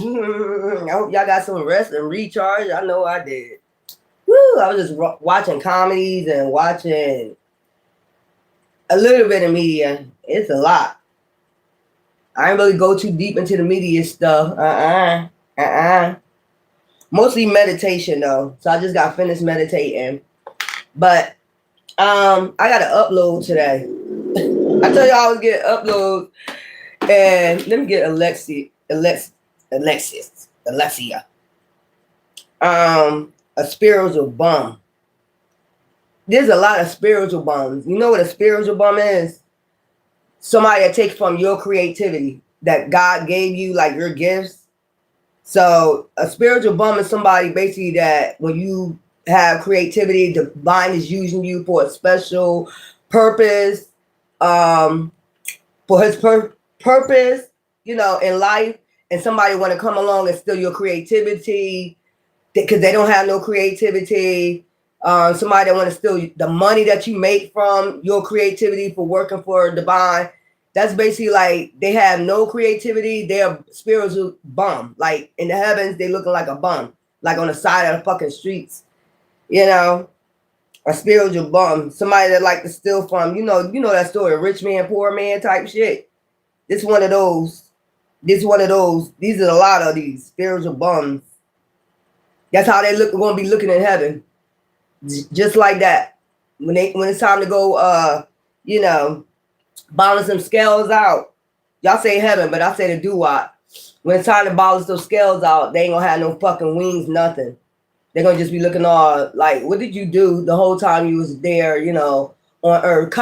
I hope y'all got some rest and recharge. I know I did. Woo! I was just watching comedies and watching a little bit of media. It's a lot. I ain't really go too deep into the media stuff. Mostly meditation though. So I just got finished meditating. But I got an upload today. I told y'all I was getting upload, and let me get Alexia. A spiritual bum. There's a lot of spiritual bums. You know what a spiritual bum is? Somebody that takes from your creativity that God gave you, like your gifts. So a spiritual bum is somebody basically that when you have creativity, the divine is using you for a special purpose, for his purpose, you know, in life, and somebody want to come along and steal your creativity because they don't have no creativity. Somebody that want to steal the money that you make from your creativity for working for divine. That's basically like they have no creativity. They're a spiritual bum. Like in the heavens, they looking like a bum, like on the side of the fucking streets. You know, a spiritual bum. Somebody that like to steal from. You know that story, rich man, poor man type shit. This one of those. These are a lot of these spiritual bums. That's how they look. Going to be looking in heaven, just like that. When it's time to go, balance them scales out. Y'all say heaven, but I say the doo-wop. When it's time to balance those scales out, they ain't gonna have no fucking wings, nothing. They're gonna just be looking all like, what did you do the whole time you was there, on earth?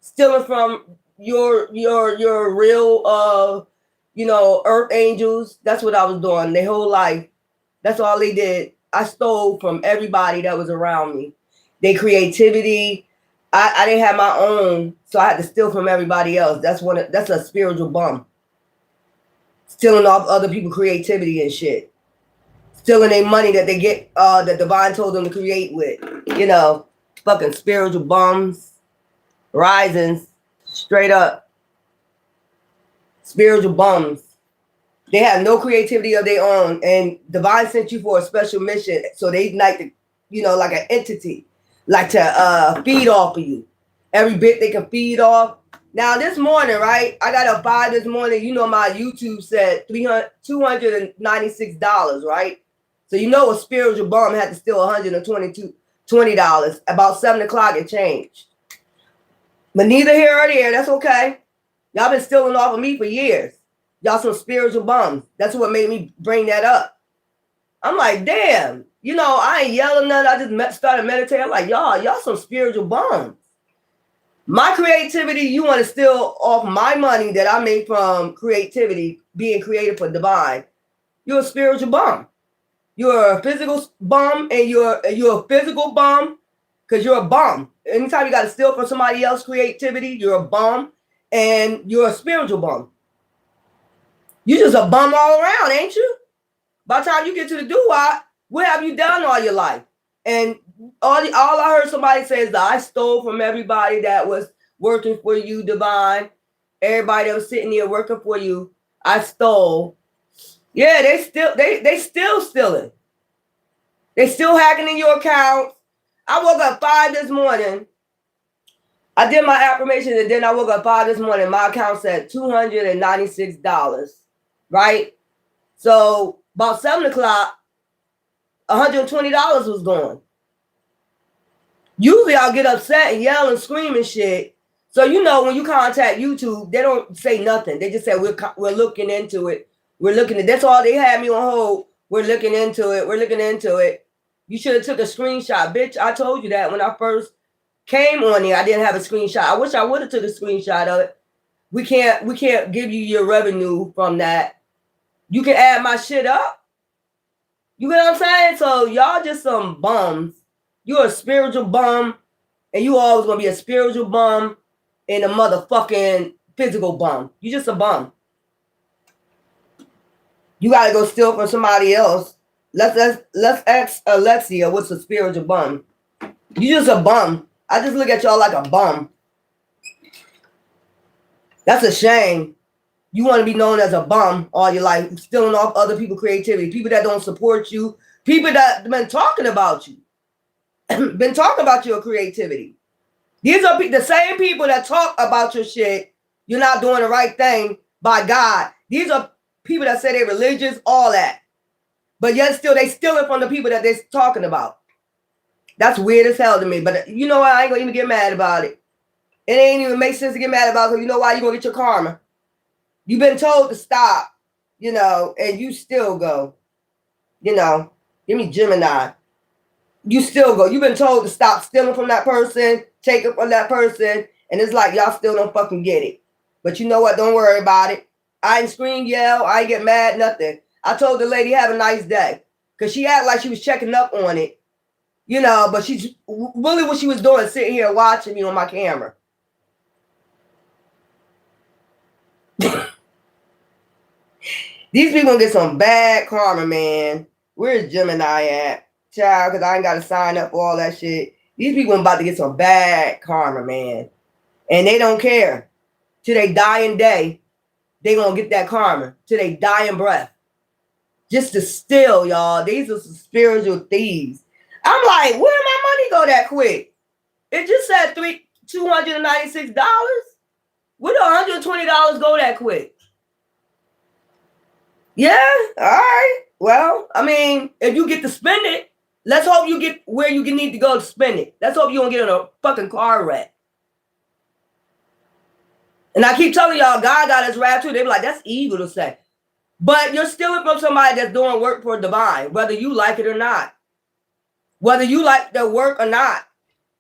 Stealing from your real earth angels. That's what I was doing their whole life. That's all they did. I stole from everybody that was around me. Their creativity. I didn't have my own, so I had to steal from everybody else. That's a spiritual bum. Stealing off other people's creativity and shit. Stealing their money that they get, that divine told them to create with. Fucking spiritual bums. Risings. Straight up. Spiritual bums. They have no creativity of their own, and divine sent you for a special mission, so they like to, like an entity, like to feed off of you. Every bit they can feed off. Now this morning, right? I got up 5 this morning. My YouTube said $296, right? So a spiritual bum had to steal $120. About 7 o'clock it changed. But neither here or there. That's okay. Y'all been stealing off of me for years. Y'all some spiritual bums. That's what made me bring that up. I'm like, damn. I ain't yelling nothing. I just started meditating. I'm like, y'all some spiritual bums. My creativity, you want to steal off my money that I made from creativity, being creative for divine. You're a spiritual bum. You're a physical bum, and you're a physical bum because you're a bum. Anytime you got to steal from somebody else's creativity, you're a bum, and you're a spiritual bum. You just a bum all around, ain't you? By the time you get to the doo-wop, what have you done all your life? And all I heard somebody say is that I stole from everybody that was working for you, divine. Everybody that was sitting there working for you, I stole. Yeah, they still stealing. They still hacking in your accounts. I woke up 5 this morning. I did my affirmation, and then I woke up 5 this morning. My account said $296, right? So about 7 o'clock, $120 was gone. Usually I'll get upset and yell and scream and shit. So when you contact YouTube, they don't say nothing. They just say we're looking into it. That's all they had me on hold. We're looking into it. You should have took a screenshot, bitch. I told you that when I first came on here. I didn't have a screenshot. I wish I would have took a screenshot of it. We can't give you your revenue from that. You can add my shit up. You get what I'm saying? So y'all just some bums. You're a spiritual bum, and you always gonna be a spiritual bum and a motherfucking physical bum. You just a bum. You gotta go steal from somebody else. Let's ask Alexia what's a spiritual bum. You just a bum. I just look at y'all like a bum. That's a shame. You want to be known as a bum all your life, stealing off other people's creativity, people that don't support you, people that been talking about you, been talking about your creativity. These are the same people that talk about your shit. You're not doing the right thing by God. These are people that say they're religious, all that. But yet still, they stealing from the people that they're talking about. That's weird as hell to me. But you know what? I ain't going to even get mad about it. It ain't even make sense to get mad about it. You know why? You're going to get your karma. You've been told to stop, you know, and you still go. You know, give me Gemini. You still go. You've been told to stop stealing from that person, taking from that person, and it's like y'all still don't fucking get it. But you know what? Don't worry about it. I ain't scream, yell, I ain't get mad, nothing. I told the lady have a nice day because she acted like she was checking up on it, you know, but she's really what she was doing, sitting here watching me on my camera. These people gonna get some bad karma, man. Where's Gemini at? Child, because I ain't got to sign up for all that shit. These people about to get some bad karma, man. And they don't care. Till they dying day, they gonna get that karma. Till they dying breath. Just to steal, y'all. These are some spiritual thieves. I'm like, where did my money go that quick? It just said $296. Where did $120 go that quick? Yeah, all right. Well, I mean, if you get to spend it, let's hope you get where you need to go to spend it. Let's hope you don't get in a fucking car wreck. And I keep telling y'all, God got his wrath too. They be like, that's evil to say. But you're stealing from somebody that's doing work for divine, whether you like it or not. Whether you like their work or not,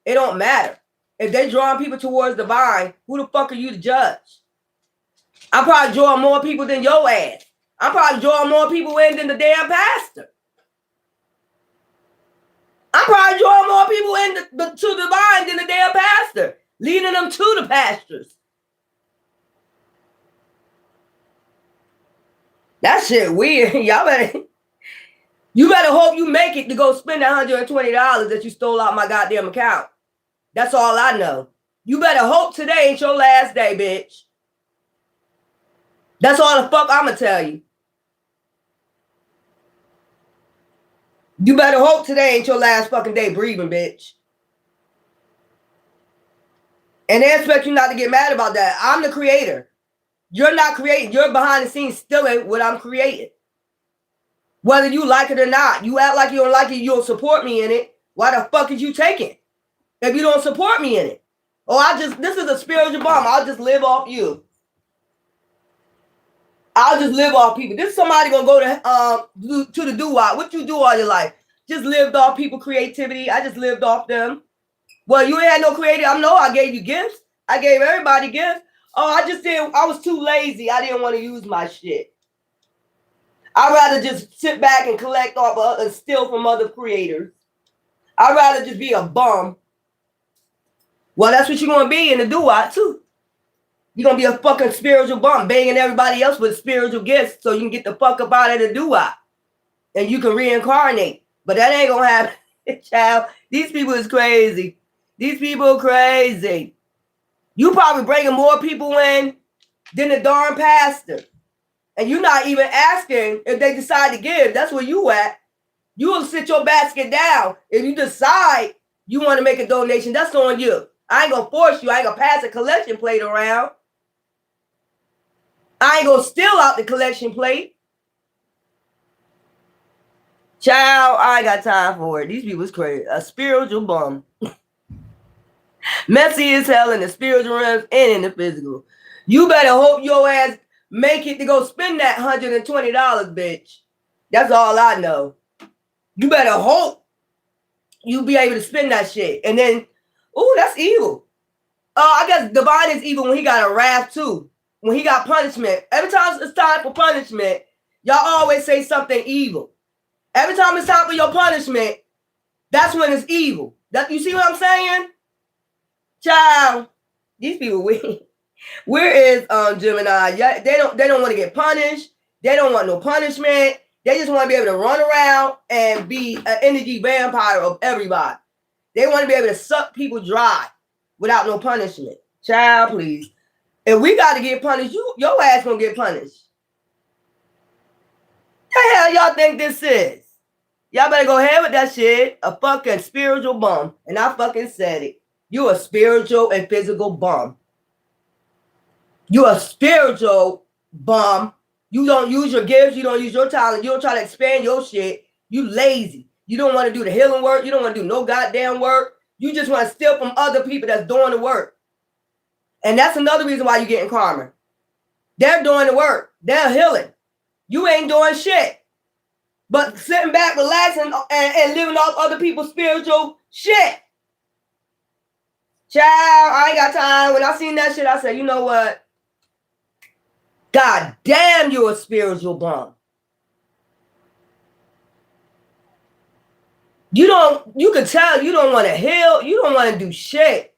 it don't matter. If they drawing people towards divine, who the fuck are you to judge? I'm probably drawing more people than your ass. I'm probably drawing more people in than the damn pastor. I'm probably drawing more people in to divine than the damn pastor, leading them to the pastures. That shit weird. You better hope you make it to go spend $120 that you stole out my goddamn account. That's all I know. You better hope today ain't your last day, bitch. That's all the fuck I'ma tell you. You better hope today ain't your last fucking day breathing, bitch. And they expect you not to get mad about that. I'm the creator. You're not creating. You're behind the scenes stealing what I'm creating. Whether you like it or not. You act like you don't like it, you don't support me in it. Why the fuck is you taking? If you don't support me in it. Oh, this is a spiritual bomb. I'll just live off you. I'll just live off people. This is somebody gonna go to the doo-wop. What you do all your life? Just lived off people creativity. I just lived off them. Well, you ain't had no creativity. I know I gave you gifts. I gave everybody gifts. Oh, I was too lazy. I didn't want to use my shit. I'd rather just sit back and collect off and steal from other creators. I'd rather just be a bum. Well, that's what you're going to be in the doo-wop too. You're going to be a fucking spiritual bum, banging everybody else with spiritual gifts so you can get the fuck up out of the doo-wop. And you can reincarnate. But that ain't going to happen, child. These people is crazy. These people are crazy. You probably bringing more people in than the darn pastor. And you're not even asking if they decide to give. That's where you at. You will sit your basket down. If you decide you want to make a donation, that's on you. I ain't going to force you. I ain't going to pass a collection plate around. I ain't going to steal out the collection plate. Child, I ain't got time for it. These people's crazy. A spiritual bum. Messy as hell in the spiritual realms and in the physical. You better hope your ass make it to go spend that $120, bitch. That's all I know. You better hope you be able to spend that shit. And then, ooh, that's evil. I guess divine is evil when he got a wrath too. When he got punishment. Every time it's time for punishment, y'all always say something evil. Every time it's time for your punishment, that's when it's evil. You see what I'm saying? Child, these people weird. Where is Gemini? Yeah, they don't want to get punished. They don't want no punishment. They just want to be able to run around and be an energy vampire of everybody. They want to be able to suck people dry without no punishment. Child, please. If we got to get punished, your ass gonna get punished. The hell y'all think this is? Y'all better go ahead with that shit. A fucking spiritual bum. And I fucking said it. You a spiritual and physical bum. You a spiritual bum. You don't use your gifts. You don't use your talent. You don't try to expand your shit. You lazy. You don't want to do the healing work. You don't want to do no goddamn work. You just want to steal from other people that's doing the work. And that's another reason why you're getting karma. They're doing the work. They're healing. You ain't doing shit. But sitting back, relaxing, and living off other people's spiritual shit. Child, I ain't got time. When I seen that shit, I said, you know what? God damn, you're a spiritual bum. You can tell you don't want to heal. You don't want to do shit.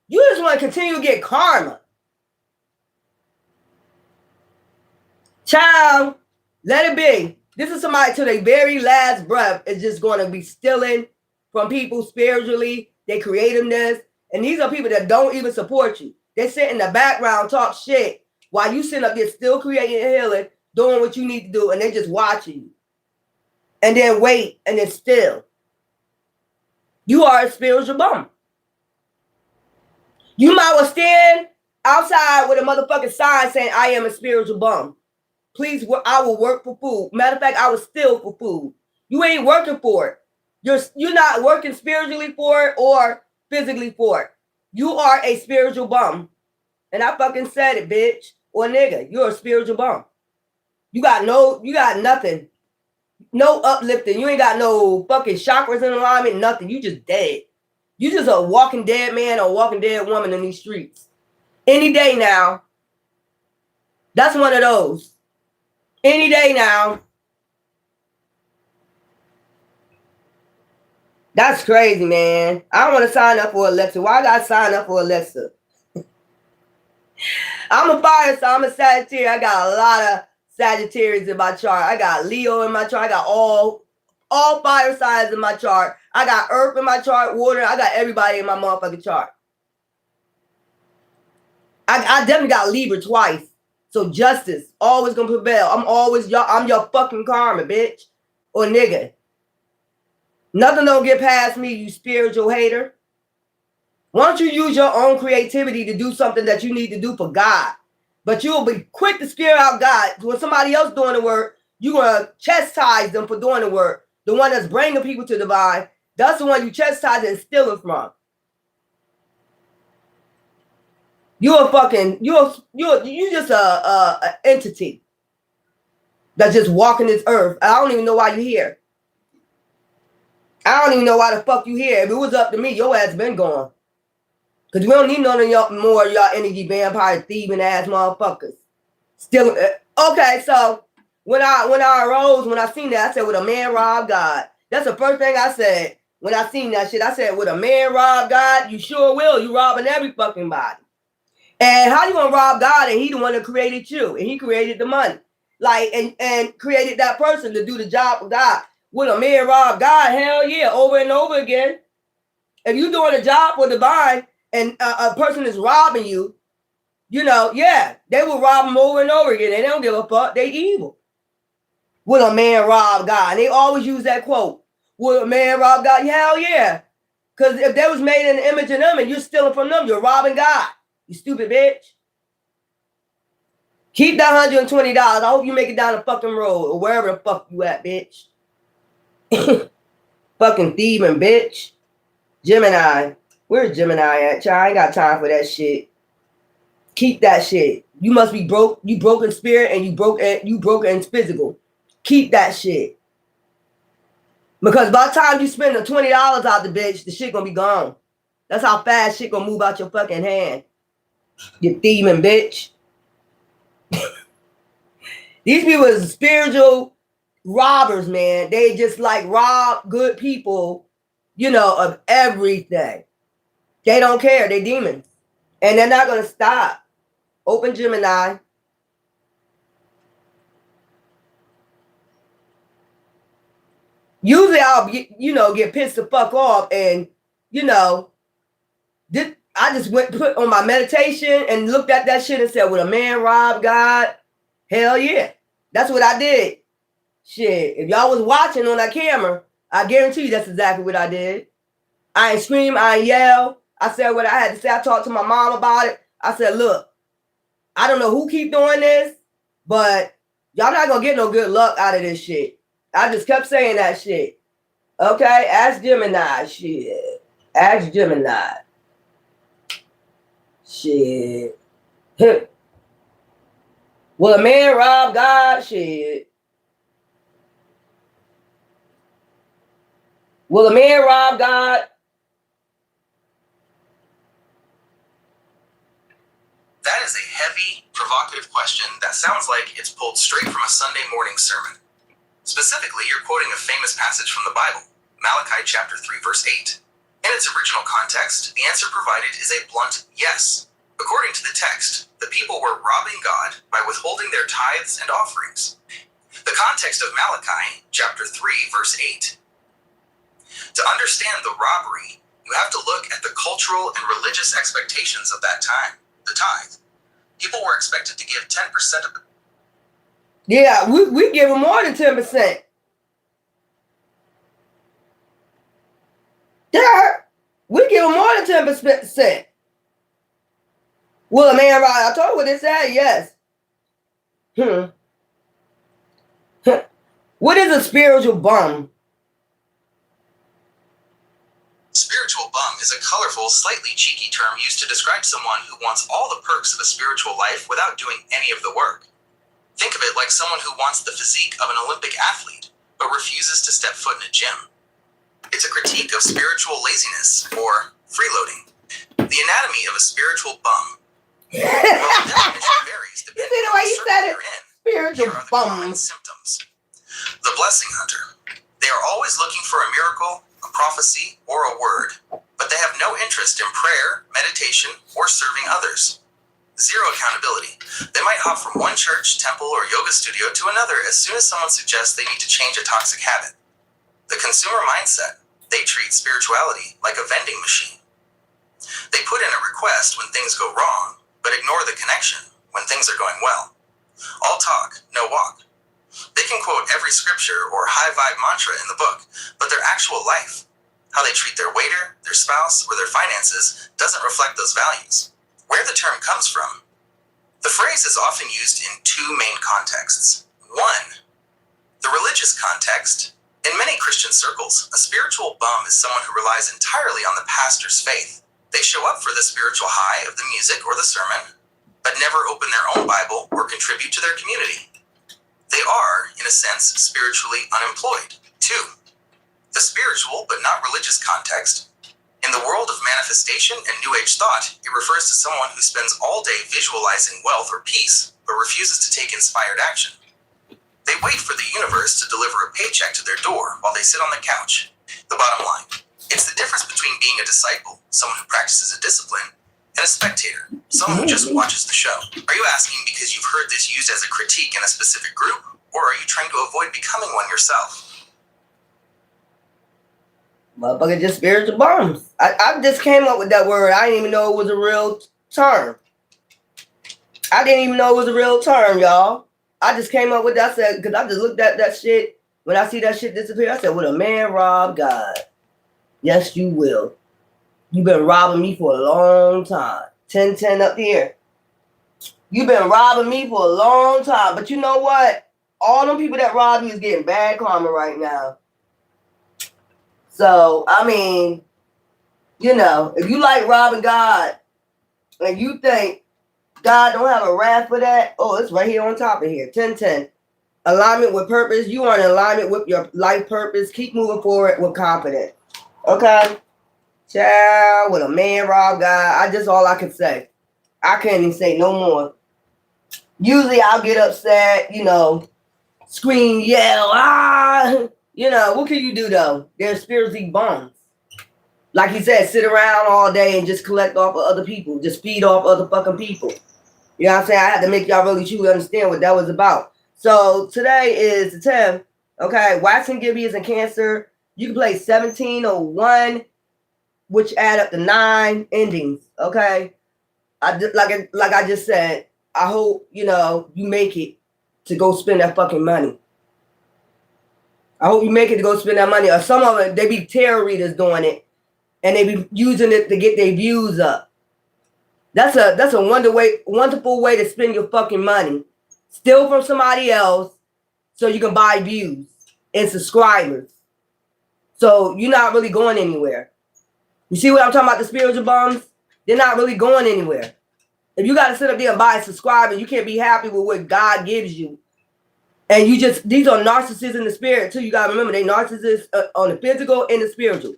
You just want to continue to get karma. Child, let it be. This is somebody to their very last breath is just going to be stealing from people spiritually, their creativeness. And these are people that don't even support you. They sit in the background, talk shit, while you sit up there still creating and healing, doing what you need to do, and they just watching you. And then wait, and then still. You are a spiritual bum. You might well stand outside with a motherfucking sign saying, I am a spiritual bum. Please, I will work for food. Matter of fact, I will steal for food. You ain't working for it. You're not working spiritually for it or physically for it. You are a spiritual bum. And I fucking said it, bitch. Or nigga, you're a spiritual bum. You got nothing. No uplifting. You ain't got no fucking chakras in alignment, nothing. You just dead. You just a walking dead man or walking dead woman in these streets. Any day now. That's one of those. Any day now. That's crazy, man. I don't want to sign up for Alexa. Why I gotta sign up for Alexa? I'm a fire sign. I'm a Sagittarius. I got a lot of Sagittarius in my chart. I got Leo in my chart. I got all fire signs in my chart. I got earth in my chart, water. I got everybody in my motherfucking chart. I definitely got Libra twice. So justice always gonna prevail. I'm your fucking karma, bitch. Or nigga. Nothing don't get past me, you spiritual hater. Why don't you use your own creativity to do something that you need to do for God? But you'll be quick to scare out God. When somebody else doing the work, you're going to chastise them for doing the work. The one that's bringing people to the divine, that's the one you chastise and stealing from. You're just a entity that's just walking this earth. I don't even know why you're here. I don't even know why the fuck you here. If it was up to me, your ass been gone. Because we don't need none of y'all more of y'all energy vampire thieving ass motherfuckers. Still, okay, so when I arose, when I seen that, I said, would a man rob God? That's the first thing I said when I seen that shit. I said, would a man rob God? You sure will. You robbing every fucking body. And how you gonna rob God and he the one that created you? And he created the money. Like, and created that person to do the job of God. Would a man rob God? Hell yeah, over and over again. If you doing a job for divine, and a person is robbing you, yeah, they will rob them over and over again. They don't give a fuck. They evil. Will a man rob God? And they always use that quote. Will a man rob God? Hell yeah. Because if they was made in the image of them and you're stealing from them, you're robbing God. You stupid bitch. Keep that $120. I hope you make it down the fucking road or wherever the fuck you at, bitch. Fucking thieving bitch. Gemini. Where's Gemini at, y'all? I ain't got time for that shit. Keep that shit. You must be broke. You broke in spirit and you broke in physical. Keep that shit. Because by the time you spend the $20 out the bitch, the shit gonna be gone. That's how fast shit gonna move out your fucking hand. You thieving bitch. These people is spiritual robbers, man. They just like rob good people, of everything. They don't care. They demons. And they're not going to stop. Open Gemini. Usually I'll get pissed the fuck off and, I just put on my meditation and looked at that shit and said, would a man rob God? Hell yeah. That's what I did. Shit. If y'all was watching on that camera, I guarantee you that's exactly what I did. I ain't scream, I ain't yell. I said what I had to say. I talked to my mom about it. I said, look, I don't know who keep doing this, but y'all not gonna get no good luck out of this shit. I just kept saying that shit. Okay, ask Gemini. Shit. Ask Gemini. Shit. Will a man rob God? Shit. Will a man rob God? That is a heavy, provocative question that sounds like it's pulled straight from a Sunday morning sermon. Specifically, you're quoting a famous passage from the Bible, Malachi chapter 3, verse 8. In its original context, the answer provided is a blunt yes. According to the text, the people were robbing God by withholding their tithes and offerings. The context of Malachi chapter 3, verse 8. To understand the robbery, you have to look at the cultural and religious expectations of that time. The tithe. People were expected to give 10% of it. Yeah, we give them more than 10%. Yeah, we give them more than 10%. Will a man rob? I told you what it said, yes. What is a spiritual bum? Spiritual bum is a colorful, slightly cheeky term used to describe someone who wants all the perks of a spiritual life without doing any of the work. Think of it like someone who wants the physique of an Olympic athlete, but refuses to step foot in a gym. It's a critique of spiritual laziness, or freeloading. The anatomy of a spiritual bum. Well, the definition varies depending on the circle you're in. Spiritual Here are the bum. common symptoms. The blessing hunter. They are always looking for a miracle, a prophecy, or a word, but they have no interest in prayer, meditation, or serving others. Zero accountability. They might hop from one church, temple, or yoga studio to another as soon as someone suggests they need to change a toxic habit. The consumer mindset. They treat spirituality like a vending machine. They put in a request when things go wrong, but ignore the connection when things are going well. All talk, no walk. They can quote every scripture or high-vibe mantra in the book, but their actual life, how they treat their waiter, their spouse, or their finances, doesn't reflect those values. Where the term comes from. The phrase is often used in two main contexts. One, the religious context. In many Christian circles, a spiritual bum is someone who relies entirely on the pastor's faith. They show up for the spiritual high of the music or the sermon, but never open their own Bible or contribute to their community. They are, in a sense, spiritually unemployed. Two, the spiritual but not religious context. In the world of manifestation and New Age thought, it refers to someone who spends all day visualizing wealth or peace, but refuses to take inspired action. They wait for the universe to deliver a paycheck to their door while they sit on the couch. The bottom line, it's the difference between being a disciple, someone who practices a discipline, and a spectator, someone who just watches the show. Are you asking because you've heard this used as a critique in a specific group, or are you trying to avoid becoming one yourself? Motherfucker, just spiritual bums. I just came up with that word. I didn't even know it was a real term. I didn't even know it was a real term, y'all. I just came up with that. I said, because I just looked at that shit. When I see that shit disappear, I said, will a man rob God? Yes, you will. You've been robbing me for a long time. 10-10 up here. You've been robbing me for a long time. But you know what? All them people that rob you is getting bad karma right now. So, I mean, you know, if you like robbing God and you think God don't have a wrath for that, oh, it's right here on top of here. 10-10. Alignment with purpose. You are in alignment with your life purpose. Keep moving forward with confidence. Okay? Child, with a man rob God. Just all I can say. I can't even say no more. Usually I'll get upset, you know, scream, yell, ah. You know, what can you do though? They're spiritually bums. Like he said, sit around all day and just collect off of other people. Just feed off other fucking people. You know what I'm saying? I had to make y'all really truly understand what that was about. So today is the 10th. Okay, Wax and Gibby is in Cancer. You can play 1701. which add up to 9 endings. Okay, like I just said, I hope you make it to go spend that fucking money. I hope you make it to go spend that money. Or some of it, they be tarot readers doing it, and they be using it to get their views up. That's a wonderful way to spend your fucking money. Steal from somebody else so you can buy views and subscribers. So you're not really going anywhere. You see what I'm talking about, the spiritual bums? They're not really going anywhere. If you got to sit up there and buy a subscriber, you can't be happy with what God gives you. And these are narcissists in the spirit too. You got to remember, they narcissists on the physical and the spiritual.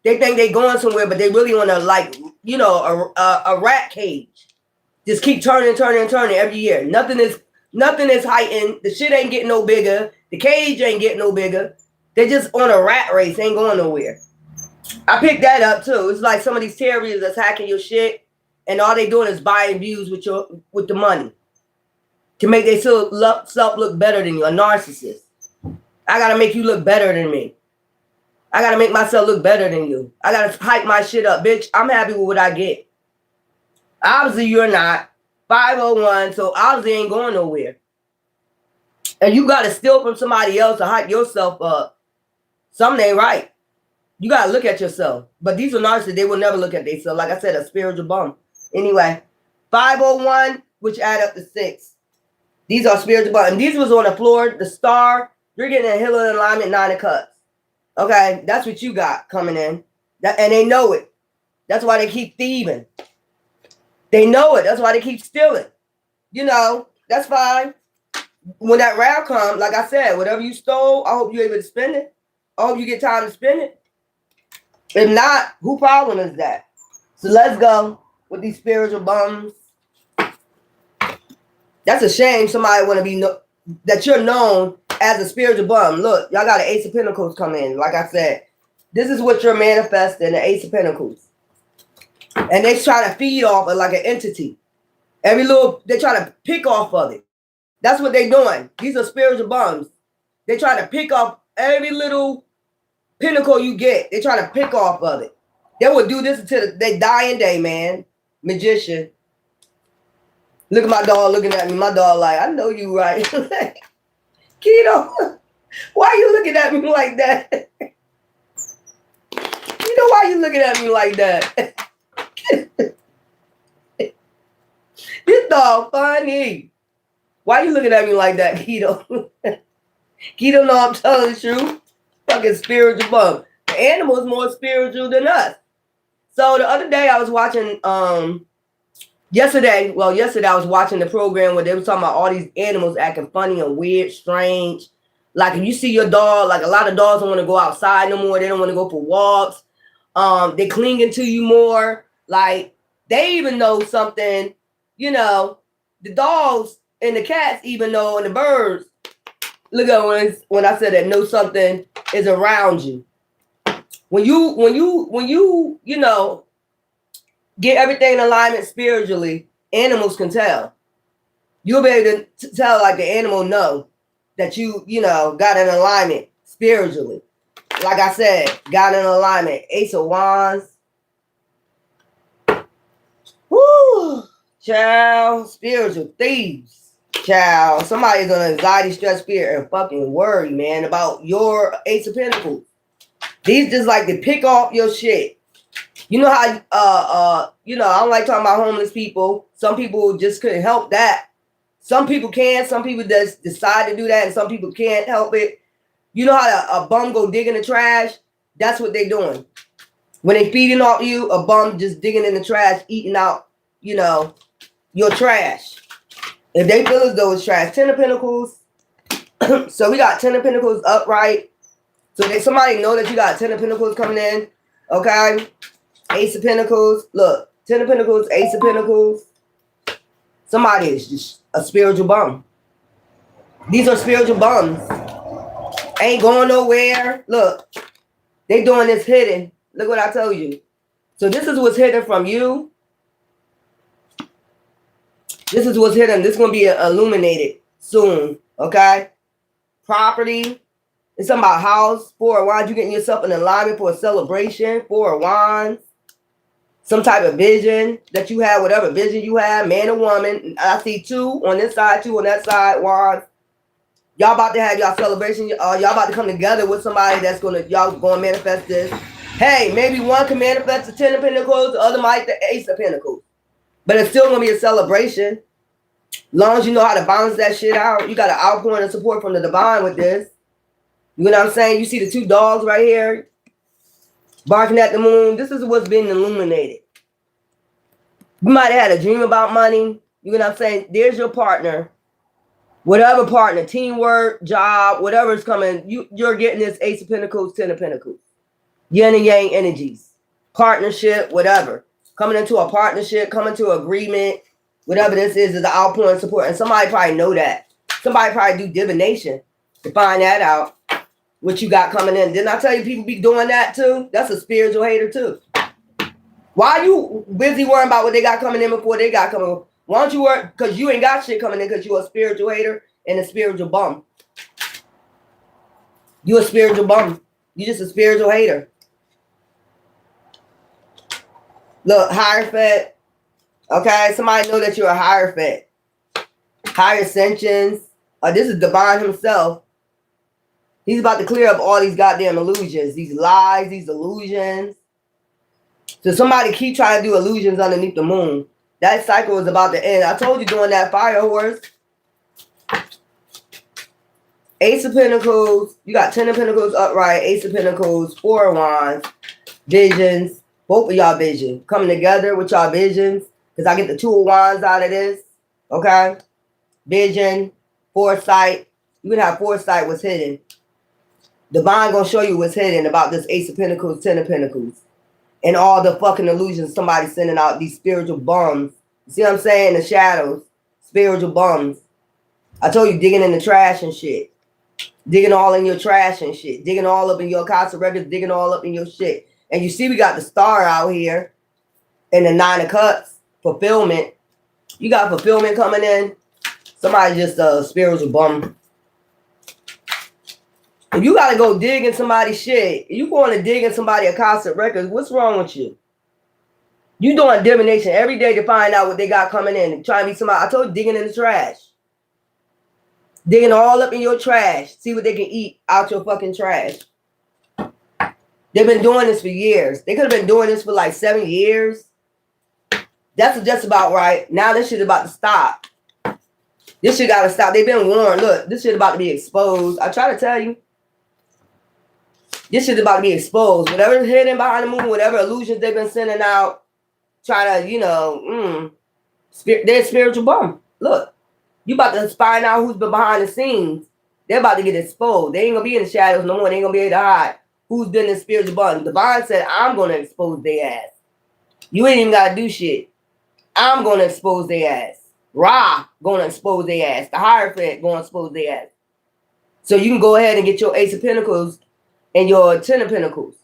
They think they going somewhere, but they really want to, like, a rat cage. Just keep turning every year. Nothing is heightened. The shit ain't getting no bigger. The cage ain't getting no bigger. They're just on a rat race. Ain't going nowhere. I picked that up too. It's like some of these terrorists that's hacking your shit, and all they doing is buying views with the money to make themself look better than you. A narcissist. I gotta make you look better than me. I gotta make myself look better than you. I gotta hype my shit up, bitch. I'm happy with what I get. Obviously, you're not. 501, so obviously ain't going nowhere. And you gotta steal from somebody else to hype yourself up. Something ain't right. You gotta look at yourself. But these are narcissists, they will never look at themselves. Like I said, a spiritual bum. Anyway, 501, which add up to 6. These are spiritual bums. And these was on the floor, the star. You're getting a hill of alignment, 9 of cups. Okay, that's what you got coming in. And they know it. That's why they keep thieving. They know it. That's why they keep stealing. That's fine. When that round comes, like I said, whatever you stole, I hope you're able to spend it. I hope you get time to spend it. If not, who problem is that? So let's go with these spiritual bums. That's a shame somebody want to be that you're known as a spiritual bum. Look, y'all got an Ace of Pentacles come in. Like I said, this is what you're manifesting, the Ace of Pentacles. And they try to feed off of like an entity. They try to pick off of it. That's what they're doing. These are spiritual bums. They try to pick off every little pinnacle you get. They try to pick off of it. They will do this until they dying day, man. Magician. Look at my dog looking at me. My dog like, I know you right. Keto, why you looking at me like that? Why you looking at me like that? This dog funny. Why you looking at me like that, Keto? Keto know I'm telling the truth. Fucking spiritual bum. The animal is more spiritual than us. So the other day I was watching, yesterday I was watching the program where they were talking about all these animals acting funny and weird, strange. Like if you see your dog, like a lot of dogs don't want to go outside no more. They don't want to go for walks. They clinging to you more. Like they even know something, the dogs and the cats even know, and the birds. Look at when I said that know something is around you. When you get everything in alignment spiritually, animals can tell. You'll be able to tell, like the animal know that you got an alignment spiritually. Like I said, got an alignment. Ace of Wands. Woo! Child, spiritual thieves. Child, somebody's on anxiety, stress, fear, and fucking worry, man, about your Ace of Pentacles. These just like to pick off your shit. You know how, I don't like talking about homeless people. Some people just couldn't help that. Some people can. Some people just decide to do that, and some people can't help it. You know how a bum go dig in the trash? That's what they doing. When they feeding off you, a bum just digging in the trash, eating out, your trash. If they feel as though it's trash. 10 of Pentacles. So we got 10 of Pentacles upright. So somebody know that you got 10 of Pentacles coming in. Okay? Ace of Pentacles. Look. 10 of Pentacles, Ace of Pentacles. Somebody is just a spiritual bum. These are spiritual bums. Ain't going nowhere. Look. They doing this hidden. Look what I told you. So this is what's hidden from you. This is what's hidden. This is going to be illuminated soon. Okay? Property. It's something about house. 4 of Wands. You getting yourself in alignment for a celebration. 4 of Wands. some type of vision that you have, whatever vision you have, man or woman. I see 2 on this side, 2 on that side. Wands. Y'all about to have y'all celebration. Y'all about to come together with somebody that's y'all gonna manifest this. Hey, maybe one can manifest the 10 of Pentacles, the other might the Ace of Pentacles. But it's still gonna be a celebration. Long as you know how to balance that shit out. You got an outpouring of support from the divine with this. You know what I'm saying? You see the 2 dogs right here barking at the moon. This is what's been illuminated. You might have had a dream about money. You know what I'm saying? There's your partner. Whatever partner, teamwork, job, whatever is coming, you're getting this Ace of Pentacles, 10 of Pentacles. Yin and yang energies. Partnership, whatever. Coming into a partnership, coming to agreement, whatever this is the outpouring support. And somebody probably know that. Somebody probably do divination to find that out. What you got coming in. Didn't I tell you people be doing that too? That's a spiritual hater too. Why are you busy worrying about what they got coming in before they got coming in? Why don't you work? Because you ain't got shit coming in because you're a spiritual hater and a spiritual bum. You a spiritual bum. You just a spiritual hater. Look, Hierophant. Okay, somebody know that you're a Hierophant. Higher ascensions. This is divine himself. He's about to clear up all these goddamn illusions, these lies, these illusions. So somebody keep trying to do illusions underneath the moon. That cycle is about to end. I told you doing that fire horse. Ace of Pentacles. You got 10 of Pentacles upright. Ace of Pentacles. 4 of Wands. Visions. Both of y'all vision. Coming together with y'all visions. Because I get the 2 of Wands out of this. Okay? Vision. Foresight. You can have foresight what's hidden. Divine gonna show you what's hidden about this Ace of Pentacles, 10 of Pentacles. And all the fucking illusions somebody sending out, these spiritual bums. You see what I'm saying? The shadows. Spiritual bums. I told you, digging in the trash and shit. Digging all in your trash and shit. Digging all up in your Casa records. Digging all up in your shit. And you see we got the star out here. And the 9 of Cups. Fulfillment. You got fulfillment coming in. Somebody just a spiritual bum. If you gotta go dig in somebody's shit, you going to dig in somebody Akashic records, what's wrong with you? You doing divination every day to find out what they got coming in and trying to be somebody. I told you, digging in the trash. Digging all up in your trash. See what they can eat out your fucking trash. They've been doing this for years. They could have been doing this for like 7 years. That's just about right. Now this shit about to stop. This shit gotta stop. They've been warned. Look, this shit about to be exposed. I try to tell you. This shit about to be exposed. Whatever's hidden behind the moon, whatever illusions they've been sending out, trying to, you know, they're a spiritual bum. Look, you about to find out who's been behind the scenes. They're about to get exposed. They ain't gonna be in the shadows no more. They ain't gonna be able to hide who's been in spiritual bum. Divine said, I'm gonna expose their ass. You ain't even gotta do shit. I'm gonna expose their ass. Ra gonna expose their ass. The Hierophant gonna expose their ass. So you can go ahead and get your Ace of Pentacles and your 10 of Pentacles.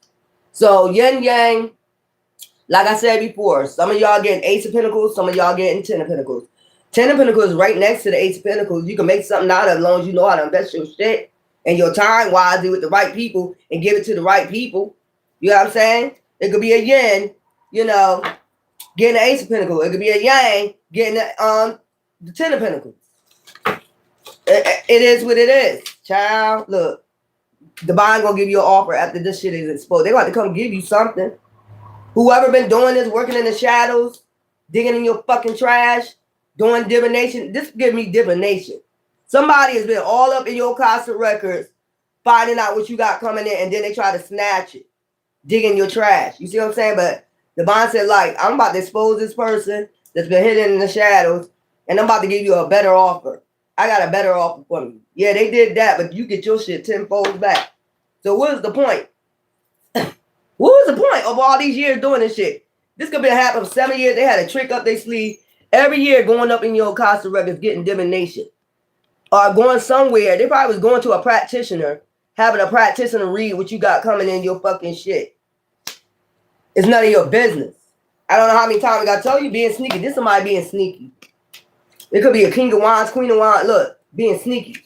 So yin yang, like I said before, some of y'all getting Ace of Pentacles, some of y'all getting 10 of Pentacles. 10 of Pentacles is right next to the Ace of Pentacles. You can make something out of it as long as you know how to invest your shit and your time wisely with the right people and give it to the right people. You know what I'm saying? It could be a yin, you know, getting the Ace of Pentacles. It could be a yang, getting the 10 of Pentacles. It is what it is. Child, look. Divine gonna give you an offer after this shit is exposed. They got to come give you something. Whoever been doing this, working in the shadows, digging in your fucking trash, doing divination. This give me divination. Somebody has been all up in your Casa records, finding out what you got coming in, and then they try to snatch it, digging your trash. You see what I'm saying? But Divine said, like, I'm about to expose this person that's been hidden in the shadows, and I'm about to give you a better offer. I got a better offer for you. Yeah, they did that, but you get your shit tenfold back. So what is the point? What was the point of all these years doing this shit? This could be happening for 7 years. They had a trick up their sleeve. Every year going up in your Casa records, getting divination. Or going somewhere. They probably was going to a practitioner, having a practitioner read what you got coming in your fucking shit. It's none of your business. I don't know how many times I gotta tell you being sneaky. This is somebody being sneaky. It could be a King of Wands, Queen of Wands. Look, being sneaky.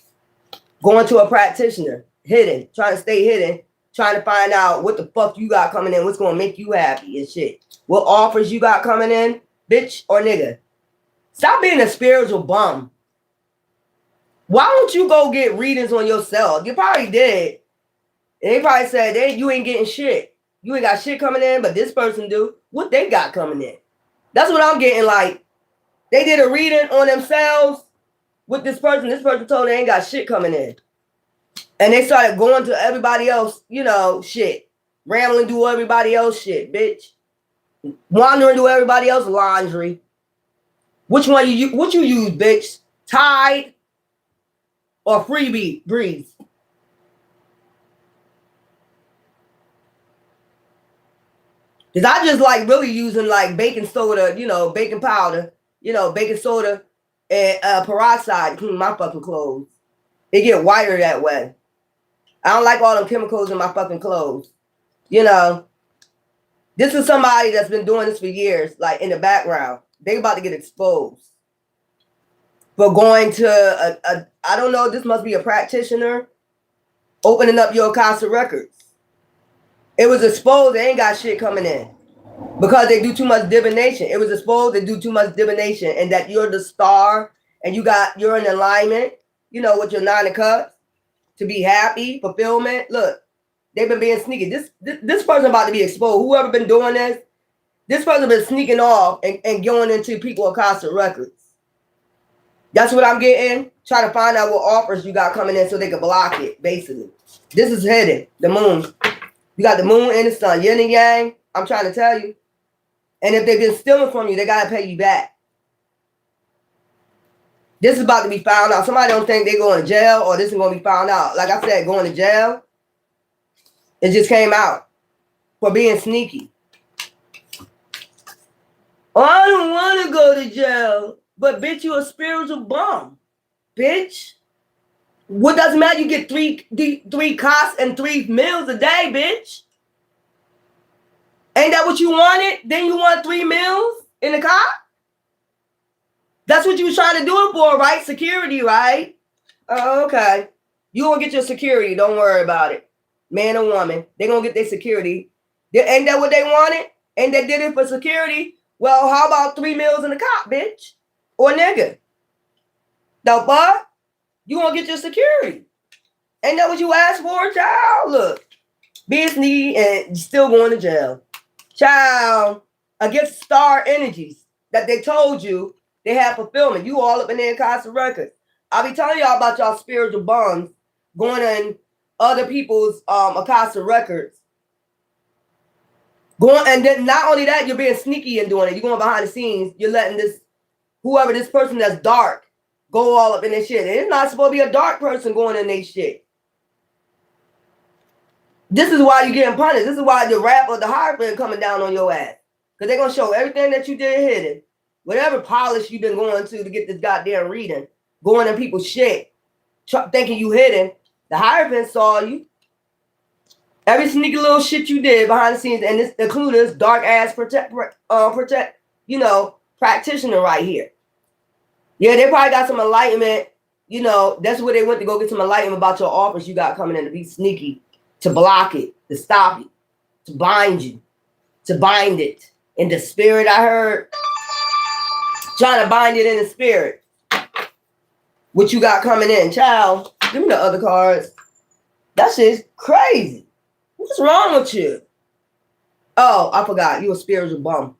Going to a practitioner. Hidden. Trying to stay hidden. trying to find out what the fuck you got coming in, what's gonna make you happy and shit. What offers you got coming in, bitch or nigga. Stop being a spiritual bum. Why don't you go get readings on yourself? You probably did. And they probably said, hey, you ain't getting shit. You ain't got shit coming in, but this person do. What they got coming in? That's what I'm getting. Like, they did a reading on themselves with this person. This person told they ain't got shit coming in. And they started going to everybody else, shit. Rambling through everybody else shit, bitch. Wandering through everybody else's laundry. Which one what you use, bitch? Tide or Freebie Breeze? Because I just like really using like baking soda, baking powder, baking soda and peroxide to clean my fucking clothes. They get whiter that way. I don't like all them chemicals in my fucking clothes. This is somebody that's been doing this for years, like in the background. They about to get exposed for going to I don't know, this must be a practitioner opening up your Casa records. It was exposed they ain't got shit coming in because they do too much divination. It was exposed they do too much divination and that you're the star and you're in alignment, with your 9 of cups to be happy, fulfillment. Look, they've been being sneaky. This person about to be exposed. Whoever been doing this person been sneaking off and going into people Casa records. That's what I'm getting. Trying to find out what offers you got coming in so they can block it, basically. This is hidden. The moon. You got the moon and the sun. Yin and yang. I'm trying to tell you. And if they've been stealing from you, they got to pay you back. This is about to be found out. Somebody don't think they're going to jail or this is going to be found out. Like I said, going to jail. It just came out for being sneaky. Oh, I don't want to go to jail. But bitch, you a spiritual bum. Bitch. What doesn't matter? You get three costs and 3 meals a day, bitch. Ain't that what you wanted? Then you want 3 meals in the car? That's what you was trying to do it for, right? Security, right? Oh, okay. You gonna get your security. Don't worry about it. Man or woman. They gonna get their security. Ain't that what they wanted? And they did it for security? Well, how about 3 meals in the car, bitch? Or nigga? The fuck? You gonna get your security. Ain't that what you asked for, child? Look. Being sneaky and still going to jail. Child, against star energies that they told you they have fulfillment. You all up in there Casa records. I'll be telling y'all about y'all spiritual bonds going in other people's Casa records. And then not only that, you're being sneaky and doing it. You're going behind the scenes. You're letting whoever this person that's dark go all up in their shit. It's not supposed to be a dark person going in their shit. This is why you're getting punished. This is why the rap or the Hierophant coming down on your ass. Because they're going to show everything that you did hidden. Whatever polish you've been going to get this goddamn reading. Going in people's shit. Thinking you hidden. The Hierophant saw you. Every sneaky little shit you did behind the scenes. And this includes this dark ass practitioner right here. Yeah, they probably got some enlightenment. That's where they went to go get some enlightenment about your offers you got coming in to be sneaky. To block it, to stop it, to bind you, to bind it. In the spirit, I heard. Trying to bind it in the spirit. What you got coming in, child? Give me the other cards. That shit's crazy. What's wrong with you? Oh, I forgot. You a spiritual bum.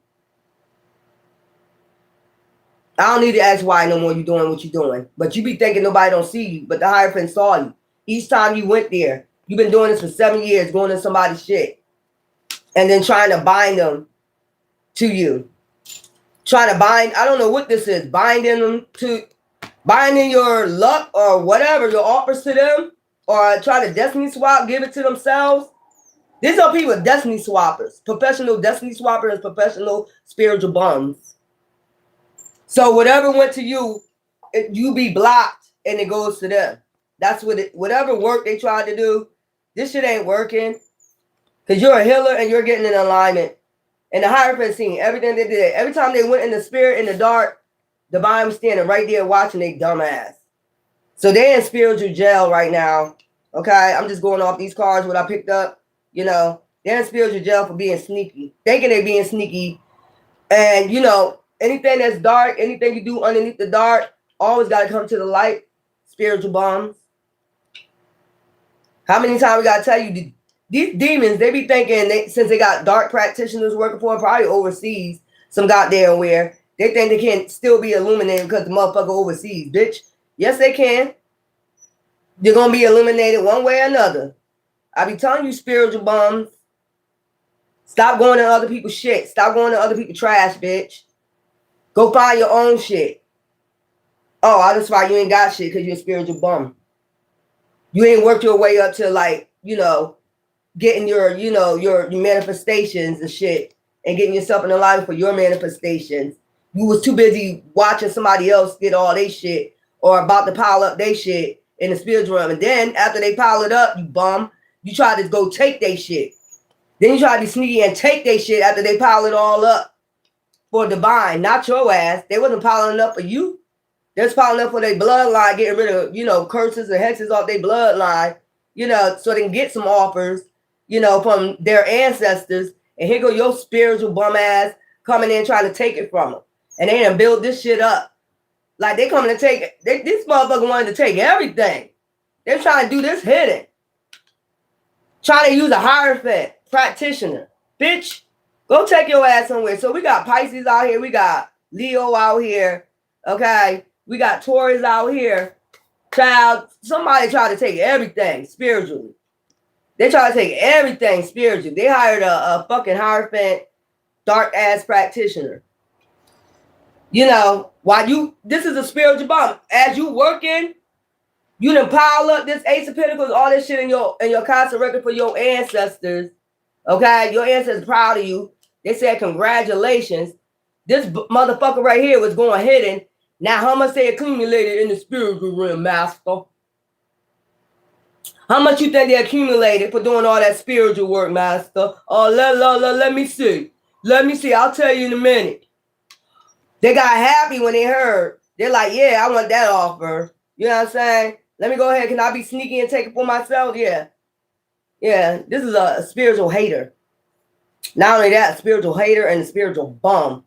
I don't need to ask why no more you doing what you doing. But you be thinking nobody don't see you. But the Hierophant saw you. Each time you went there, you've been doing this for 7 years, going in somebody's shit. And then trying to bind them to you. Trying to bind, I don't know what this is. Binding your luck or whatever, your offers to them. Or trying to destiny swap, give it to themselves. These are people, destiny swappers. Professional destiny swappers, professional spiritual bums. So whatever went to you, you be blocked and it goes to them. That's whatever work they tried to do, this shit ain't working. Because you're a healer and you're getting in alignment. And the Hierophant seen everything they did. Every time they went in the spirit, in the dark, the Divine was standing right there watching they dumb ass. So they're in spiritual jail right now. Okay, I'm just going off these cards, what I picked up. You know, they're in spiritual jail for being sneaky, thinking they're being sneaky. And, you know, anything that's dark, anything you do underneath the dark, always got to come to the light. Spiritual bombs. How many times we got to tell you, these demons, they be thinking, since they got dark practitioners working for them, probably overseas, some goddamn where, they think they can still be illuminated because the motherfucker overseas, bitch. Yes, they can. You're going to be illuminated one way or another. I be telling you, spiritual bums, stop going to other people's shit. Stop going to other people's trash, bitch. Go find your own shit. Oh, that's why you ain't got shit because you're a spiritual bum. You ain't worked your way up to, like, you know, getting your, you know, your manifestations and shit and getting yourself in alignment for your manifestations. You was too busy watching somebody else get all they shit or about to pile up they shit in the spiritual realm. And then after they pile it up, you bum, you try to go take they shit. Then you try to be sneaky and take they shit after they pile it all up for divine, not your ass. They wasn't piling it up for you. They're piling up for their bloodline, getting rid of, you know, curses and hexes off their bloodline, you know, so they can get some offers, you know, from their ancestors. And here go your spiritual bum ass coming in trying to take it from them. And they done build this shit up. Like they coming to take it. This motherfucker wanted to take everything. They're trying to do this hidden. Trying to use a hierophant practitioner. Bitch, go take your ass somewhere. So we got Pisces out here. We got Leo out here. Okay. We got Taurus out here. Child, somebody tried to take everything spiritually. They try to take everything spiritually. They hired a fucking hierophant, dark ass practitioner. You know, this is a spiritual bomb. As you working, you done pile up this Ace of Pentacles, all this shit in your constant record for your ancestors. Okay, your ancestors proud of you. They said congratulations. This motherfucker right here was going hidden. Now, how much they accumulated in the spiritual realm, master? How much you think they accumulated for doing all that spiritual work, master? Oh, let me see. Let me see. I'll tell you in a minute. They got happy when they heard. They're like, yeah, I want that offer. You know what I'm saying? Let me go ahead. Can I be sneaky and take it for myself? Yeah. Yeah, this is a spiritual hater. Not only that, a spiritual hater and a spiritual bum.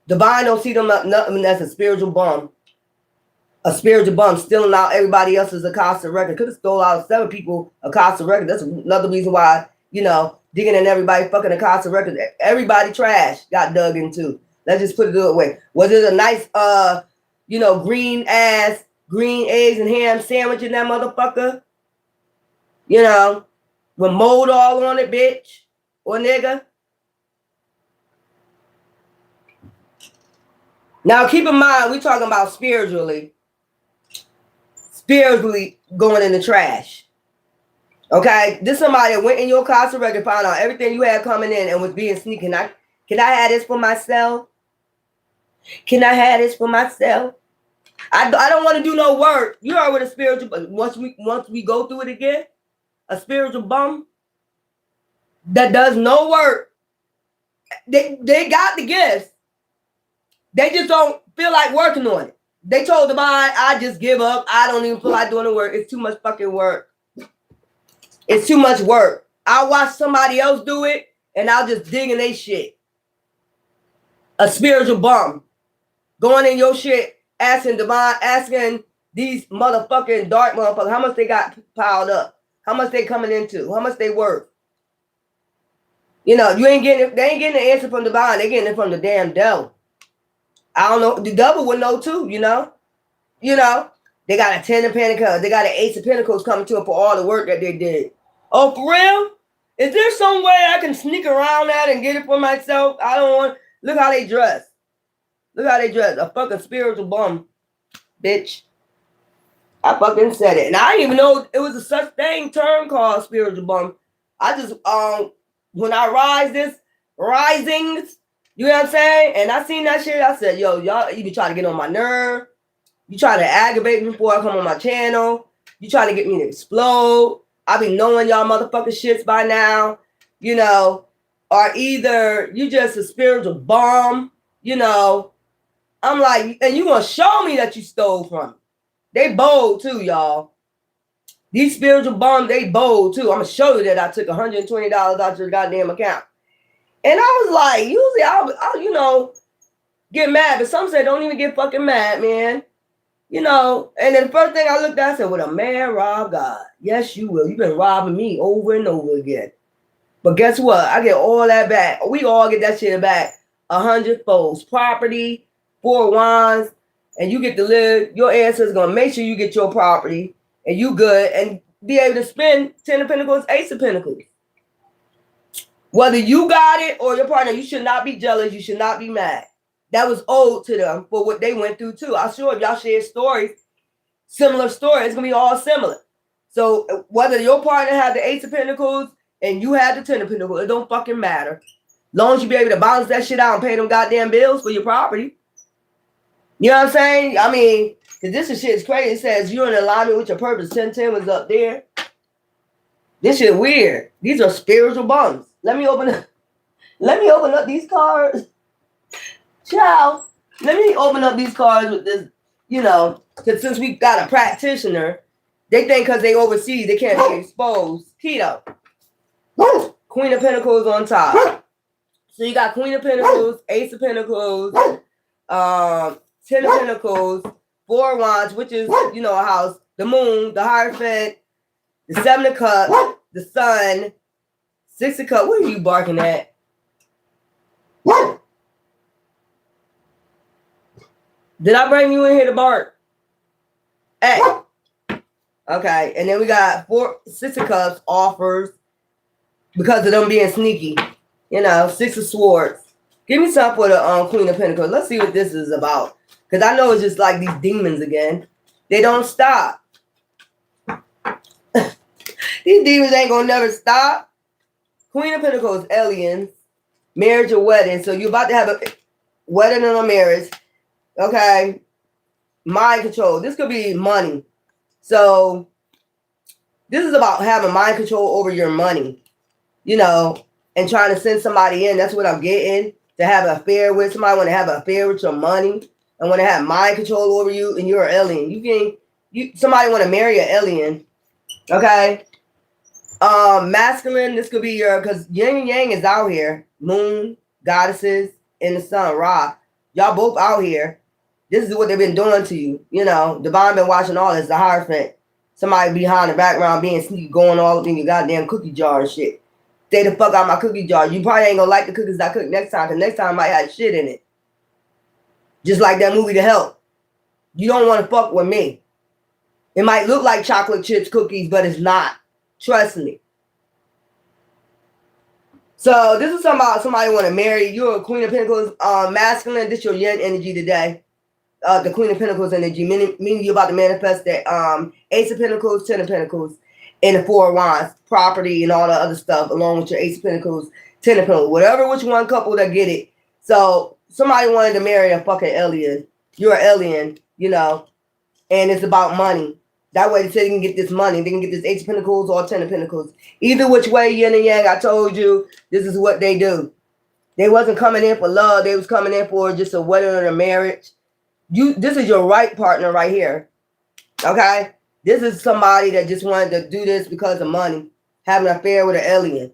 Divine don't see them nothing as a spiritual bum. A spiritual bum stealing out everybody else's Acosta record. Could have stole out 7 people Acosta record. That's another reason why, you know, digging in everybody fucking Acosta record. Everybody trash got dug into. Let's just put it that way. Was it a nice, you know, green eggs and ham sandwich in that motherfucker? You know, with mold all on it, bitch or nigga. Now, keep in mind, we're talking about spiritually going in the trash. Okay? This somebody that went in your Casa record, found out everything you had coming in and was being sneaky. Can I have this for myself? Can I have this for myself? I don't want to do no work. You heard what a spiritual, but once we go through it again, a spiritual bum that does no work. They got the gifts. They just don't feel like working on it. They told the mind, I just give up. I don't even feel like doing the work. It's too much fucking work. It's too much work. I'll watch somebody else do it and I'll just dig in their shit. A spiritual bum. Going in your shit, asking divine, asking these motherfucking dark motherfuckers how much they got piled up, how much they coming into, how much they worth. You know, they ain't getting the answer from divine, they getting it from the damn devil. I don't know, the devil would know too, you know. You know, they got a 10 of Pentacles, they got an Ace of Pentacles coming to them for all the work that they did. Oh, for real? Is there some way I can sneak around that and get it for myself? I don't want, look how they dress. Look how they dress. A fucking spiritual bum, bitch. I fucking said it. And I didn't even know it was a such term called spiritual bum. I just, when I risings, you know what I'm saying? And I seen that shit, I said, yo, y'all, you be trying to get on my nerve. You trying to aggravate me before I come on my channel. You trying to get me to explode. I be knowing y'all motherfucking shits by now, you know. Or either you just a spiritual bum, you know. I'm like, and you gonna show me that you stole from me. They bold too, y'all. These spiritual bums, they bold too. I'm gonna show you that I took $120 out your goddamn account. And I was like, usually I'll get mad, but some say don't even get fucking mad, man. And then the first thing I looked at, I said, "Would a man rob God?" Yes, you will. You've been robbing me over and over again. But guess what? I get all that back. We all get that shit back 100-fold. Property, 4 wands, and you get to live. Your ancestors gonna make sure you get your property, and you good, and be able to spend 10 of Pentacles, Ace of Pentacles. Whether you got it or your partner, you should not be jealous. You should not be mad. That was owed to them for what they went through too. I'm sure if y'all share stories, similar stories, it's gonna be all similar. So whether your partner had the Ace of Pentacles and you had the 10 of Pentacles, it don't fucking matter. Long as you be able to balance that shit out and pay them goddamn bills for your property. You know what I'm saying? I mean, because this shit is crazy. It says you're in alignment with your purpose. 1010 was up there. This shit weird. These are spiritual bums. Let me open up these cards. Ciao. Let me open up these cards with this, because since we got a practitioner, they think because they overseas, they can't be exposed. Keto. Queen of Pentacles on top. So you got Queen of Pentacles, Ace of Pentacles, 10 of Pentacles, 4 wands, which is, a house, the moon, the Hierophant, the 7 of Cups, the Sun, 6 of Cups. What are you barking at? Did I bring you in here to bark? Hey. Okay. And then we got 6 of Cups offers because of them being sneaky. 6 of Swords. Give me something for the Queen of Pentacles. Let's see what this is about. Because I know it's just like these demons again. They don't stop. These demons ain't going to never stop. Queen of Pentacles, aliens. Marriage or wedding. So you're about to have a wedding and a marriage. Okay. Mind control. This could be money. So this is about having mind control over your money. And trying to send somebody in. That's what I'm getting. To have an affair with somebody. Want to have an affair with your money. And want to have mind control over you. And you're an alien. Somebody want to marry an alien. Okay. Masculine. This could be because yin and yang is out here. Moon, goddesses, and the sun, Ra. Y'all both out here. This is what they've been doing to you. Divine been watching all this. The Hierophant. Somebody behind the background being sneaky, going all up in your goddamn cookie jar and shit. Stay the fuck out my cookie jar. You probably ain't gonna like the cookies I cook next time, because next time I might have shit in it. Just like that movie, The Help. You don't want to fuck with me. It might look like chocolate chips cookies, but it's not. Trust me. So this is something about somebody want to marry. You're a Queen of Pentacles, masculine. This your yin energy today. The Queen of Pentacles energy, meaning you're about to manifest that Ace of Pentacles, 10 of Pentacles, and the 4 wands, property and all the other stuff, along with your Ace of Pentacles, 10 of Pentacles, whatever which one couple that get it. So somebody wanted to marry a fucking alien. You're an alien, and it's about money. That way they can get this money. They can get this Ace of Pentacles or 10 of Pentacles. Either which way, yin and yang, I told you, this is what they do. They wasn't coming in for love. They was coming in for just a wedding or a marriage. This is your right partner right here. Okay? This is somebody that just wanted to do this because of money. Having an affair with an alien.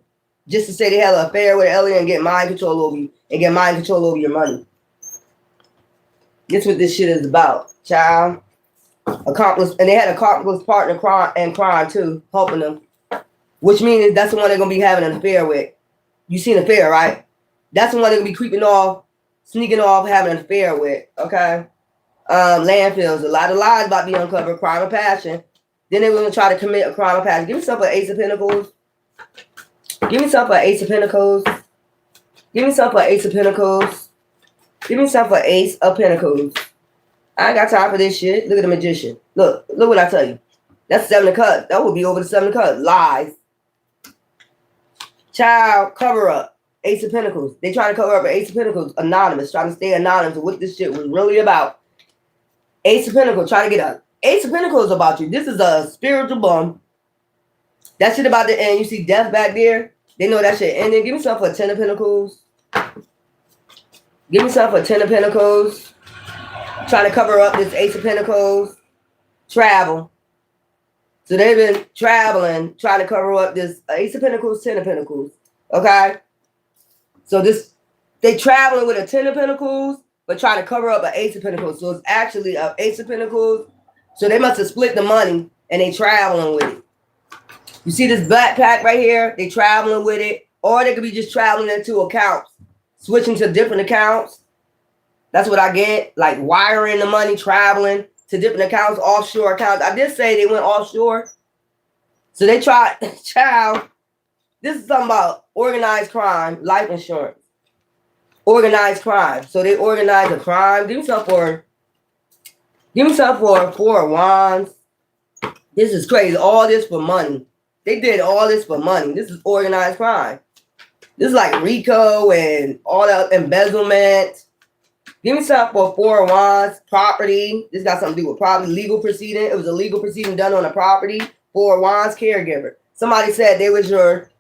Just to say they had an affair with an alien and get mind control over you. And get mind control over your money. That's what this shit is about. Child. Accomplice. And they had an accomplice partner crime too. Helping them. Which means that's the one they're going to be having an affair with. You seen an affair, right? That's the one they're going to be creeping off. Sneaking off, having an affair with. Okay? Landfills, a lot of lies about to be uncovered, crime of passion. Then they're going to try to commit a crime of passion. Give me something for Ace of Pentacles. Give me something for Ace of Pentacles. Give me something for Ace of Pentacles. Give me something for Ace of Pentacles. I ain't got time for this shit. Look at the Magician. Look what I tell you. That's 7 of Cups. That would be over the 7 of Cups. Lies. Child, cover up. Ace of Pentacles. They trying to cover up an Ace of Pentacles. Anonymous. Trying to stay anonymous to what this shit was really about. Ace of Pentacles, try to get up. Ace of Pentacles about you. This is a spiritual bum. That shit about to end. You see death back there? They know that shit ended. Give me something for 10 of Pentacles. Give me something for 10 of Pentacles. Trying to cover up this Ace of Pentacles. Travel. So they've been traveling, trying to cover up this Ace of Pentacles, Ten of Pentacles. Okay? So they traveling with a Ten of Pentacles, but trying to cover up an Ace of Pentacles. So it's actually an Ace of Pentacles. So they must have split the money and they traveling with it. You see this backpack right here? They traveling with it. Or they could be just traveling into accounts, switching to different accounts. That's what I get. Like wiring the money, traveling to different accounts, offshore accounts. I did say they went offshore. So they tried, child, this is something about organized crime, life insurance. Organized crime. So they organize a crime. Give me something for Four of Wands. This is crazy. All this for money. They did all this for money. This is organized crime. This is like RICO and all that embezzlement. Give me something for Four of Wands. Property. This got something to do with property. Legal proceeding. It was a legal proceeding done on a property. Four of Wands, caregiver. Somebody said they was over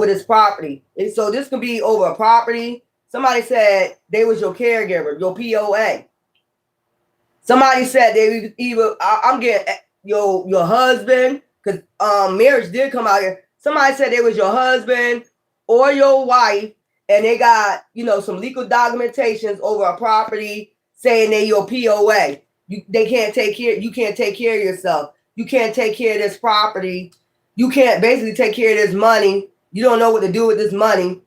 this property. And so this could be over a property. Somebody said they was your caregiver, your POA. Somebody said they either I'm getting your husband, because marriage did come out here. Somebody said they was your husband or your wife, and they got, some legal documentations over a property saying they your POA. You can't take care of yourself. You can't take care of this property. You can't basically take care of this money. You don't know what to do with this money.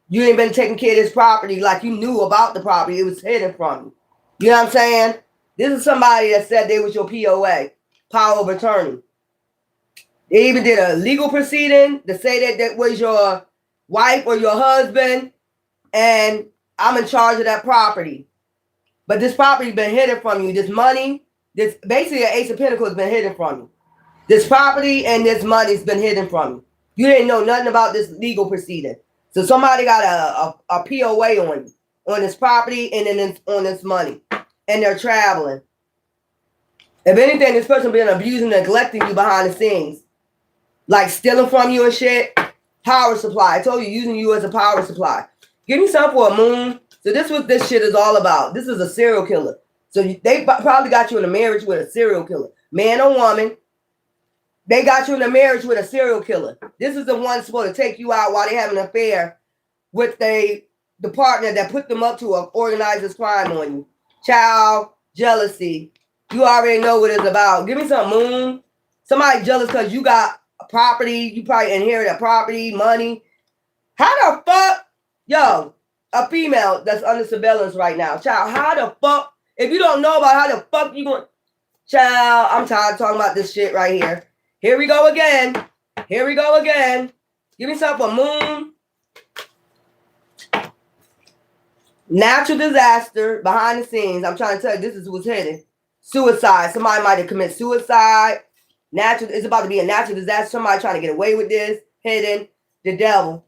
You ain't been taking care of this property like you knew about the property. It was hidden from you. You know what I'm saying? This is somebody that said they was your POA, power of attorney. They even did a legal proceeding to say that was your wife or your husband, and I'm in charge of that property. But this property been hidden from you. This money, this basically an Ace of Pentacles has been hidden from you. This property and this money's been hidden from you. You didn't know nothing about this legal proceeding. So somebody got a POA on this property and then on this money. And they're traveling. If anything, this person been abusing, neglecting you behind the scenes. Like stealing from you and shit. Power supply. I told you, using you as a power supply. Give me something for a moon. So this is what this shit is all about. This is a serial killer. So they probably got you in a marriage with a serial killer. Man or woman. They got you in a marriage with a serial killer. This is the one supposed to take you out while they have an affair with the partner that put them up to organize this crime on you. Child, jealousy. You already know what it's about. Give me some moon. Somebody jealous because you got a property. You probably inherit a property, money. How the fuck? Yo, a female that's under surveillance right now. Child, how the fuck? If you don't know about how the fuck you going... Child, I'm tired of talking about this shit right here. Here we go again. Here we go again. Give me something for moon. Natural disaster behind the scenes. I'm trying to tell you, this is what's hidden. Suicide. Somebody might have committed suicide. It's about to be a natural disaster. Somebody trying to get away with this. Hidden. The devil.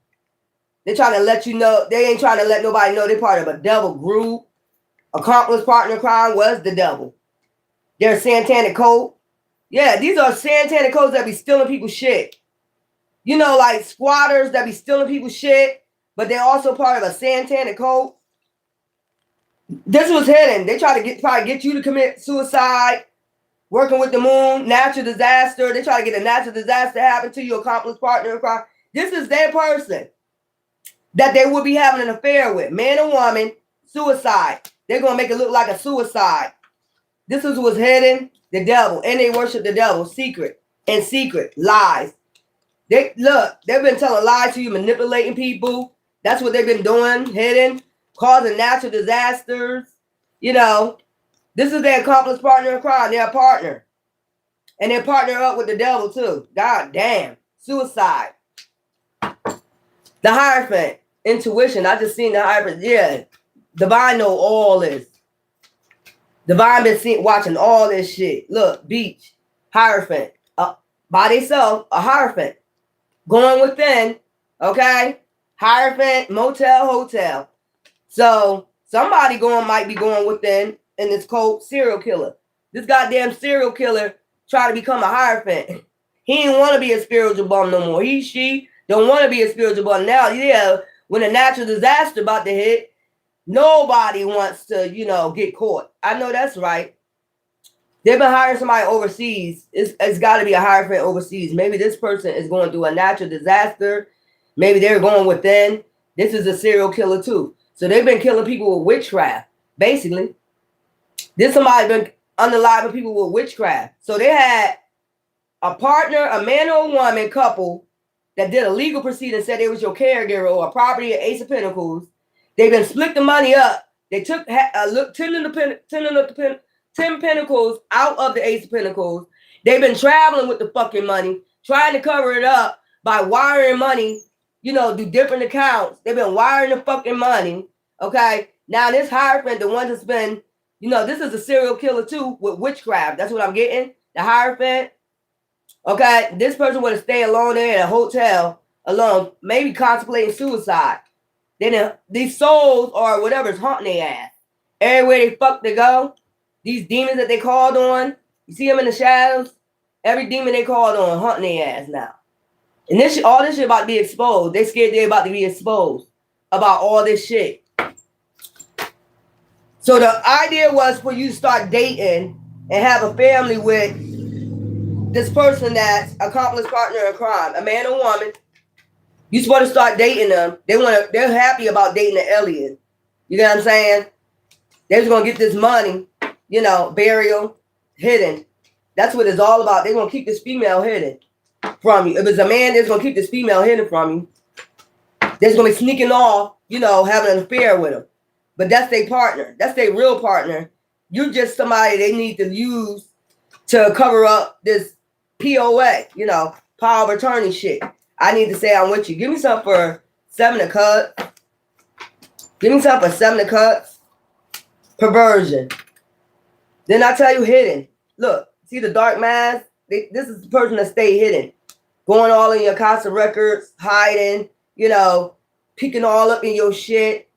They're trying to let you know. They ain't trying to let nobody know they're part of a devil group. Accomplice partner crime was the devil. They're a satanic cult. Yeah, these are satanic cults that be stealing people's shit. Like squatters that be stealing people's shit, but they're also part of a satanic cult. This was hidden. They try to probably get you to commit suicide, working with the moon, natural disaster. They try to get a natural disaster happen to you, accomplice partner crime. This is their person that they would be having an affair with. Man or woman, suicide. They're going to make it look like a suicide. This is what's hidden. The devil, and they worship the devil, secret, lies. They've been telling lies to you, manipulating people. That's what they've been doing, hidden, causing natural disasters. This is their accomplice partner in crime. They're a partner, and they partner up with the devil too. God damn, suicide. The Hierophant, intuition. I just seen the Hierophant. Yeah, Divine know all this. Divine been watching all this shit. Look, beach, Hierophant, by themselves, a Hierophant. Going within, okay? Hierophant, motel, hotel. So somebody might be going within in this cult serial killer. This goddamn serial killer try to become a Hierophant. He didn't want to be a spiritual bum no more. She don't want to be a spiritual bum now. Yeah, when a natural disaster about to hit, nobody wants to, get caught. I know that's right. They've been hiring somebody overseas. It's got to be a Hierophant overseas. Maybe this person is going through a natural disaster. Maybe they're going within. This is a serial killer too. So they've been killing people with witchcraft, basically. This somebody been unaliving people with witchcraft. So they had a partner, a man or a woman couple that did a legal proceeding, said they was your caregiver or a property at Ace of Pentacles. They've been split the money up. They took 10 pentacles out of the Ace of Pentacles. They've been traveling with the fucking money, trying to cover it up by wiring money, do different accounts. They've been wiring the fucking money. Okay. Now this Hierophant, the one that's been, this is a serial killer too with witchcraft. That's what I'm getting. The Hierophant. Okay. This person would have stayed alone there in a hotel alone, maybe contemplating suicide. Then these souls or whatever is haunting their ass. Everywhere they fuck they go. These demons that they called on, you see them in the shadows? Every demon they called on haunting their ass now. And all this shit about to be exposed. They scared they're about to be exposed about all this shit. So the idea was for you to start dating and have a family with this person that's accomplice partner in crime, a man or woman. You supposed to start dating them. They're happy about dating an alien. You know what I'm saying? They're just gonna get this money, burial, hidden. That's what it's all about. They're gonna keep this female hidden from you. If it's a man, they're gonna keep this female hidden from you. They're gonna be sneaking off, having an affair with them. But that's their partner. That's their real partner. You're just somebody they need to use to cover up this POA, power of attorney shit. I need to say I'm with you. Give me something for 7 of Cups. Give me something for 7 of Cups. Perversion. Then I tell you hidden. Look, see the dark mask? This is the person that stay hidden. Going all in your Casa records, hiding, peeking all up in your shit.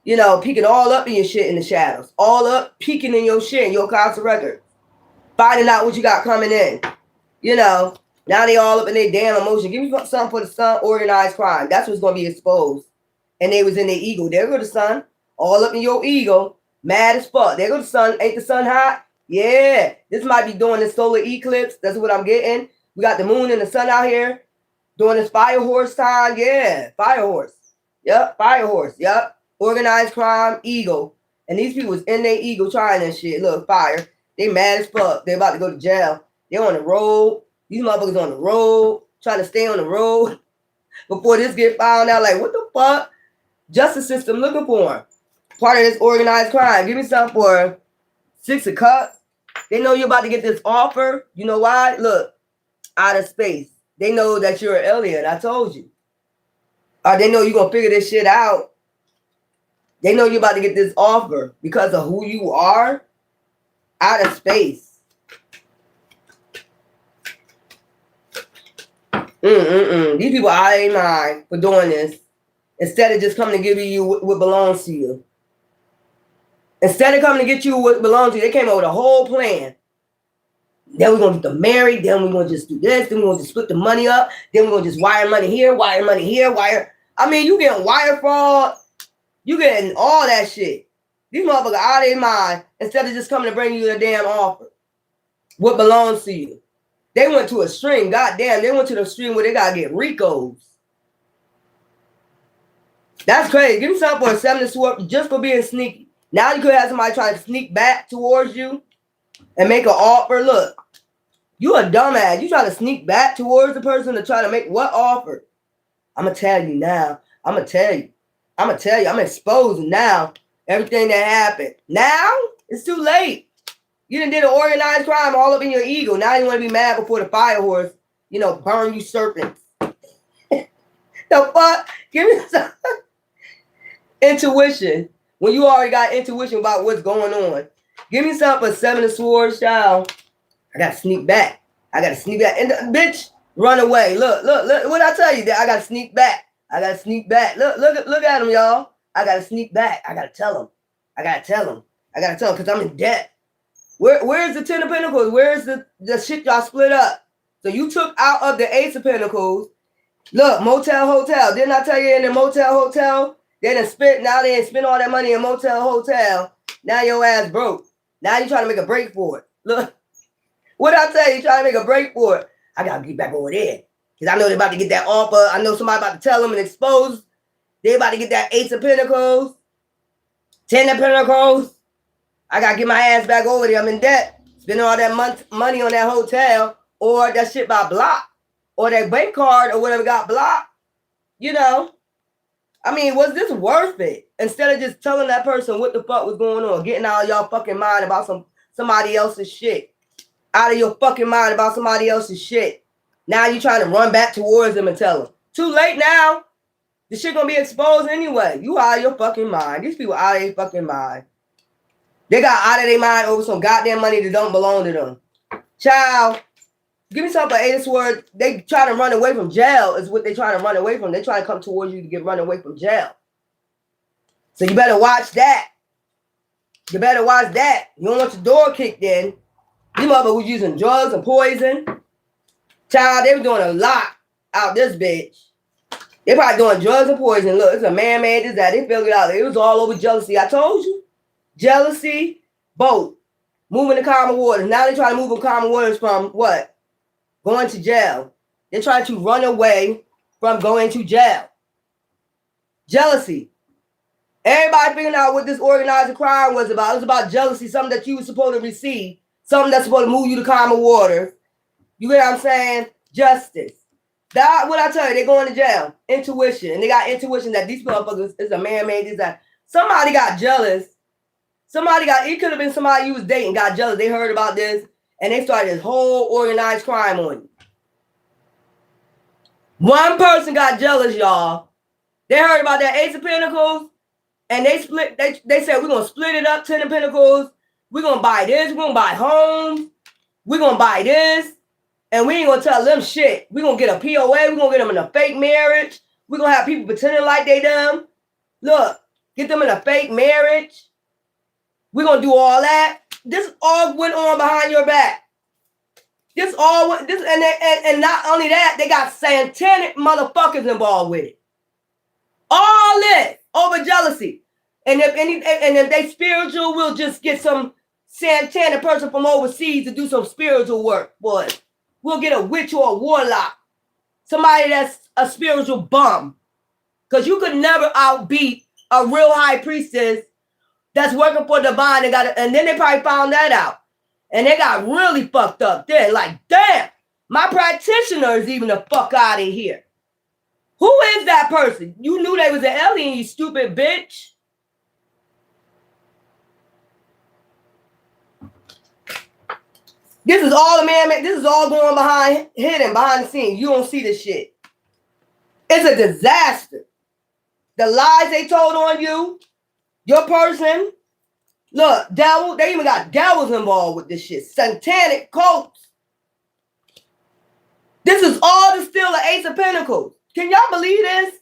Peeking all up in your shit in the shadows. All up, peeking in your shit in your Casa records. Finding out what you got coming in. Now they all up in their damn emotion. Give me something for the sun, organized crime. That's what's going to be exposed. And they was in their ego. There go the sun. All up in your ego. Mad as fuck. There go the sun. Ain't the sun hot? Yeah. This might be doing the solar eclipse. That's what I'm getting. We got the moon and the sun out here. Doing this fire horse time. Yeah. Fire horse. Yep. Fire horse. Yep. Organized crime. Ego. And these people was in their ego trying this shit. Look, fire. They mad as fuck. They about to go to jail. They on the road. These motherfuckers on the road, trying to stay on the road before this get found out. Like, what the fuck? Justice system looking for them. Part of this organized crime. Give me something for 6 of Cups. They know you're about to get this offer. You know why? Look, out of space. They know that you're an alien. I told you. Or they know you're going to figure this shit out. They know you're about to get this offer because of who you are. Out of space. These people out of their mind for doing this. Instead of just coming to give you what belongs to you. Instead of coming to get you what belongs to you, they came up with a whole plan. Then we're going to get them married. Then we're going to just do this. Then we're going to just split the money up. Then we're going to just wire money here, wire money here, wire. I mean, you getting wire fraud. You getting all that shit. These motherfuckers out of their mind instead of just coming to bring you the damn offer. What belongs to you. They went to a stream. Goddamn, they went to the stream where they got to get Ricos. That's crazy. Give me something for a 7 of Swords just for being sneaky. Now you could have somebody trying to sneak back towards you and make an offer. Look, you a dumbass. You trying to sneak back towards the person to try to make what offer? I'm going to tell you now. I'm going to tell you. I'm exposing now everything that happened. Now, it's too late. You done did an organized crime all up in your ego. Now you want to be mad before the fire horse, burn you serpents. The fuck? Give me some intuition. When you already got intuition about what's going on. Give me something for 7 of Swords, child. I got to sneak back. And the bitch, run away. Look. What I tell you? That I got to sneak back. Look at him, y'all. I got to sneak back. I got to tell him. Because I'm in debt. Where's the 10 of Pentacles? Where's the shit y'all split up? So you took out of the Ace of Pentacles. Look, motel, hotel. Didn't I tell you in the motel, hotel? Now they didn't spend all that money in motel, hotel. Now your ass broke. Now you trying to make a break for it. Look, What I tell you, trying to make a break for it. I gotta get back over there. Because I know they're about to get that offer. I know somebody about to tell them and expose. They about to get that Ace of Pentacles, 10 of Pentacles. I gotta get my ass back over there. I'm in debt. Spending all that money on that hotel, or that shit by block, or that bank card or whatever got blocked. You know, I mean, was this worth it? Instead of just telling that person what the fuck was going on, getting out of y'all fucking mind about somebody else's shit. Out of your fucking mind about somebody else's shit. Now you trying to run back towards them and tell them. Too late now. The shit gonna be exposed anyway. You out of your fucking mind. These people out of their fucking mind. They got out of their mind over some goddamn money that don't belong to them. Child, give me something for Eight of Swords. They trying to run away from jail is what they trying to run away from. They trying to come towards you to get run away from jail. So you better watch that. You better watch that. You don't want your door kicked in. These mother was using drugs and poison. Child, they were doing a lot out this bitch. They probably doing drugs and poison. Look, it's a man-made disaster. They figured it out. It was all over jealousy. I told you. Jealousy, both. Moving to calmer waters. Now they're trying to move in calmer waters from what? Going to jail. They're trying to run away from going to jail. Jealousy. Everybody figuring out what this organized crime was about. It was about jealousy, something that you were supposed to receive. Something that's supposed to move you to calmer waters. You get what I'm saying? Justice. That what I tell you, they're going to jail. Intuition. And they got intuition that these motherfuckers is a man-made disaster. Somebody got jealous. It could have been somebody you was dating, got jealous. They heard about this, and they started this whole organized crime on you. One person got jealous, y'all. They heard about that Ace of Pentacles, and they split. They said, we're going to split it up, 10 of Pentacles. We're going to buy this. We're going to buy homes. We're going to buy this. And we ain't going to tell them shit. We're going to get a POA. We're going to get them in a fake marriage. We're going to have people pretending like they them. Look, get them in a fake marriage. We're going to do all that. This all went on behind your back. And not only that, they got satanic motherfuckers involved with it. All this over jealousy. And if they spiritual, we'll just get some satanic person from overseas to do some spiritual work, boy. We'll get a witch or a warlock. Somebody that's a spiritual bum. Because you could never outbeat a real high priestess that's working for divine. And then they probably found that out. And they got really fucked up then. Like, damn, my practitioner is even the fuck out of here. Who is that person? You knew they was an alien, you stupid bitch. This is all a man. This is all going hidden behind the scenes. You don't see this shit. It's a disaster. The lies they told on you, your person. Look, devil. They even got devils involved with this shit. Satanic cults. This is all to steal the Ace of Pentacles. Can y'all believe this?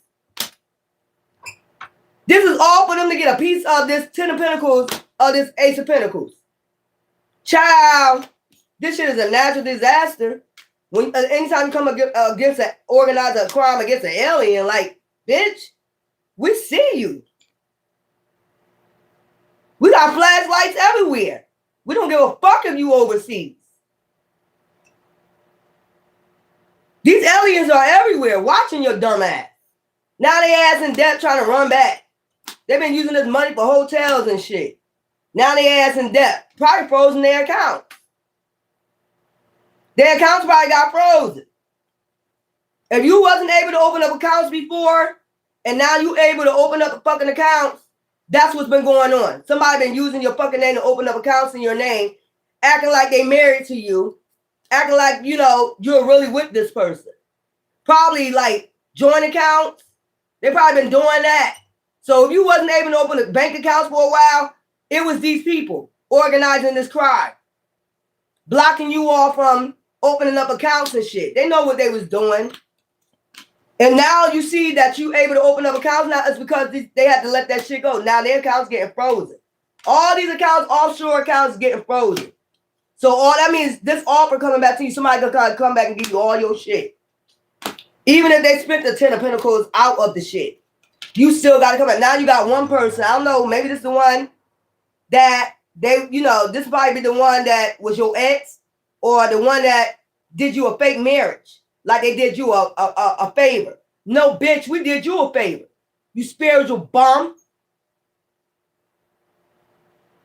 This is all for them to get a piece of this 10 of Pentacles, of this Ace of Pentacles. Child. This shit is a natural disaster. When anytime you come against an organized crime against an alien, like, bitch, we see you. We got flashlights everywhere. We don't give a fuck if you overseas. These aliens are everywhere watching your dumb ass. Now they ass in debt trying to run back. They've been using this money for hotels and shit. Now they ass in debt. Probably frozen their account. Their accounts probably got frozen. If you wasn't able to open up accounts before, and now you able to open up fucking accounts, that's what's been going on. Somebody been using your fucking name to open up accounts in your name, acting like they married to you, acting like, you know, you're really with this person. Probably like joint accounts. They probably been doing that. So if you wasn't able to open bank accounts for a while, it was these people organizing this crime, blocking you all from opening up accounts and shit. They know what they was doing. And now you see that you able to open up accounts now. It's because they had to let that shit go. Now their accounts getting frozen. All these accounts, offshore accounts getting frozen. So all that means this offer coming back to you, somebody gonna come back and give you all your shit. Even if they split the 10 of Pentacles out of the shit, you still got to come back. Now you got one person. I don't know. Maybe this is the one that they, you know, this might be the one that was your ex. or the one that did you a fake marriage, like they did you a favor. No, bitch, we did you a favor. You spiritual bum.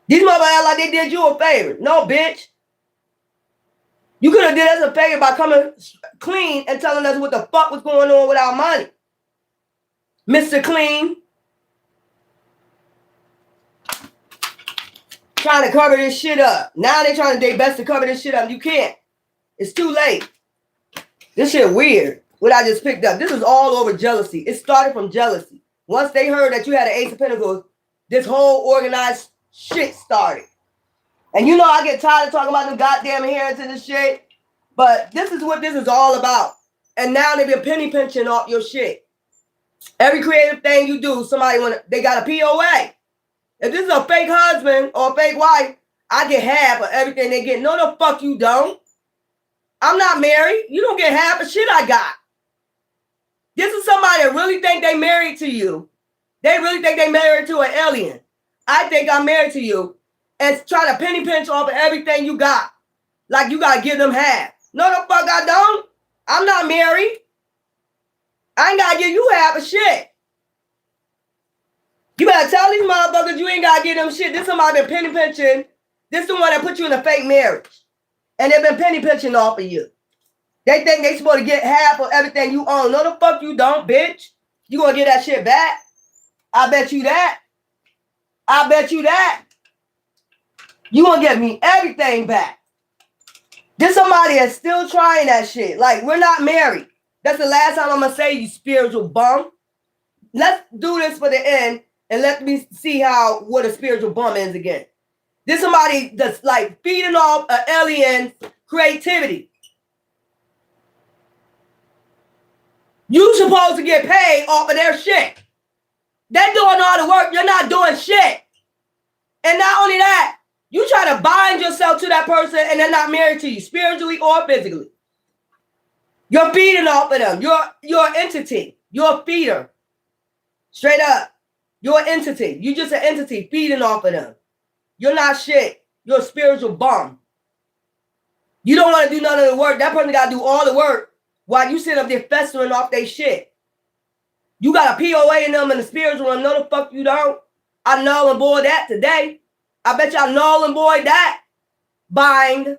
These motherfuckers act like they did you a favor. No, bitch. You could have did us a favor by coming clean and telling us what the fuck was going on with our money. Mr. Clean. Trying to cover this shit up. Now they trying to do best to cover this shit up. You can't. It's too late. This shit weird. What I just picked up. This is all over jealousy. It started from jealousy. Once they heard that you had an Ace of Pentacles, this whole organized shit started. And you know I get tired of talking about the goddamn inheritance and shit. But this is what this is all about. And now they've been penny pinching off your shit. Every creative thing you do, they got a POA. If this is a fake husband or a fake wife, I get half of everything they get. No, the fuck you don't. I'm not married. You don't get half of shit I got. This is somebody that really think they married to you. They really think they married to an alien. I think I'm married to you and try to penny pinch off of everything you got. Like you got to give them half. No, the fuck I don't. I'm not married. I ain't got to give you half of shit. You better tell these motherfuckers you ain't got to give them shit. This somebody been penny pinching. This the one that put you in a fake marriage. And they've been penny pinching off of you. They think they supposed to get half of everything you own. No, the fuck you don't, bitch. You gonna get that shit back? I bet you that. I bet you that. You gonna get me everything back. There's somebody that's still trying that shit. Like, we're not married. That's the last time I'm gonna say, you spiritual bum. Let's do this for the end and let me see what a spiritual bum is again. There's somebody that's like feeding off an alien creativity. You supposed to get paid off of their shit. They're doing all the work. You're not doing shit. And not only that, you try to bind yourself to that person and they're not married to you, spiritually or physically. You're feeding off of them. You're an entity. You're a feeder. Straight up. You're an entity. You're just an entity feeding off of them. You're not shit. You're a spiritual bum. You don't want to do none of the work. That person got to do all the work while you sit up there festering off their shit. You got a POA in them in the spiritual one. No, the fuck you don't. I null and void that today. I bet y'all null and void that. Bind.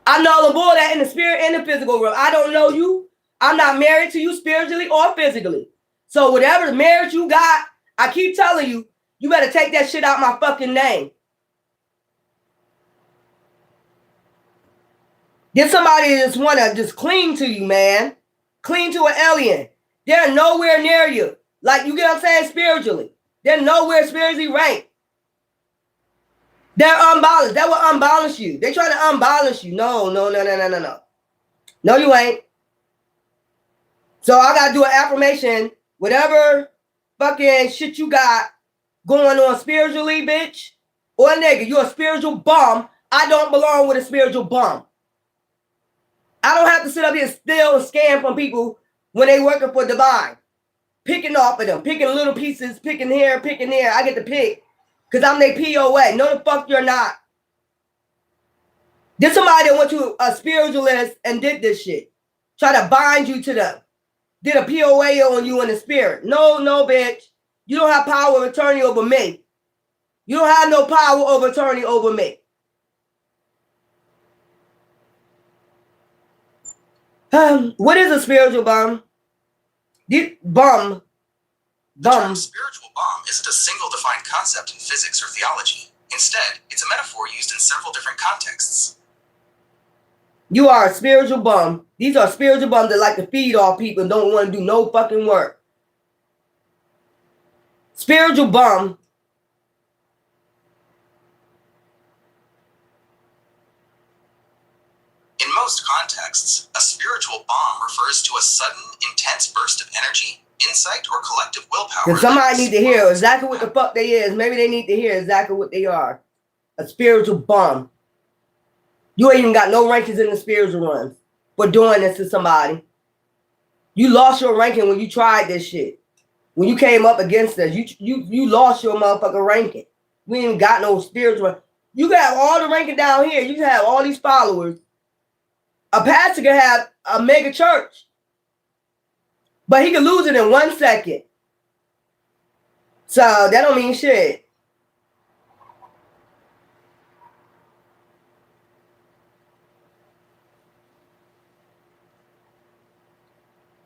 I null and void that in the spirit and the physical realm. I don't know you. I'm not married to you spiritually or physically. So whatever marriage you got, I keep telling you, you better take that shit out my fucking name. Get somebody that just want to just cling to you, man. Cling to an alien. They're nowhere near you. Like, you get what I'm saying? Spiritually. They're nowhere spiritually ranked. They're unbalanced. That will unbalance you. They try to unbalance you. No. No, you ain't. So I got to do an affirmation. Whatever fucking shit you got going on spiritually, bitch, or nigga, you're a spiritual bum. I don't belong with a spiritual bum. I don't have to sit up here steal and scam from people when they working for divine. Picking off of them, picking little pieces, picking here, picking there. I get to pick because I'm their POA. No, the fuck you're not. There's somebody that went to a spiritualist and did this shit. Try to bind you to them. Did a POA on you in the spirit. No, bitch. You don't have power of attorney over me. You don't have no power of attorney over me. What is a spiritual bum? The term spiritual bum isn't a single defined concept in physics or theology. Instead, it's a metaphor used in several different contexts. You are a spiritual bum. These are spiritual bums that like to feed off people and don't want to do no fucking work. Spiritual bum. In most contexts, a spiritual bomb refers to a sudden, intense burst of energy, insight, or collective willpower. Because somebody need to hear exactly what the fuck they is. Maybe they need to hear exactly what they are. A spiritual bomb. You ain't even got no rankings in the spiritual ones for doing this to somebody. You lost your ranking when you tried this shit. When you came up against us, you lost your motherfucking ranking. We ain't even got no spiritual. You can have all the ranking down here. You can have all these followers. A pastor can have a mega church, but he can lose it in 1 second. So that don't mean shit.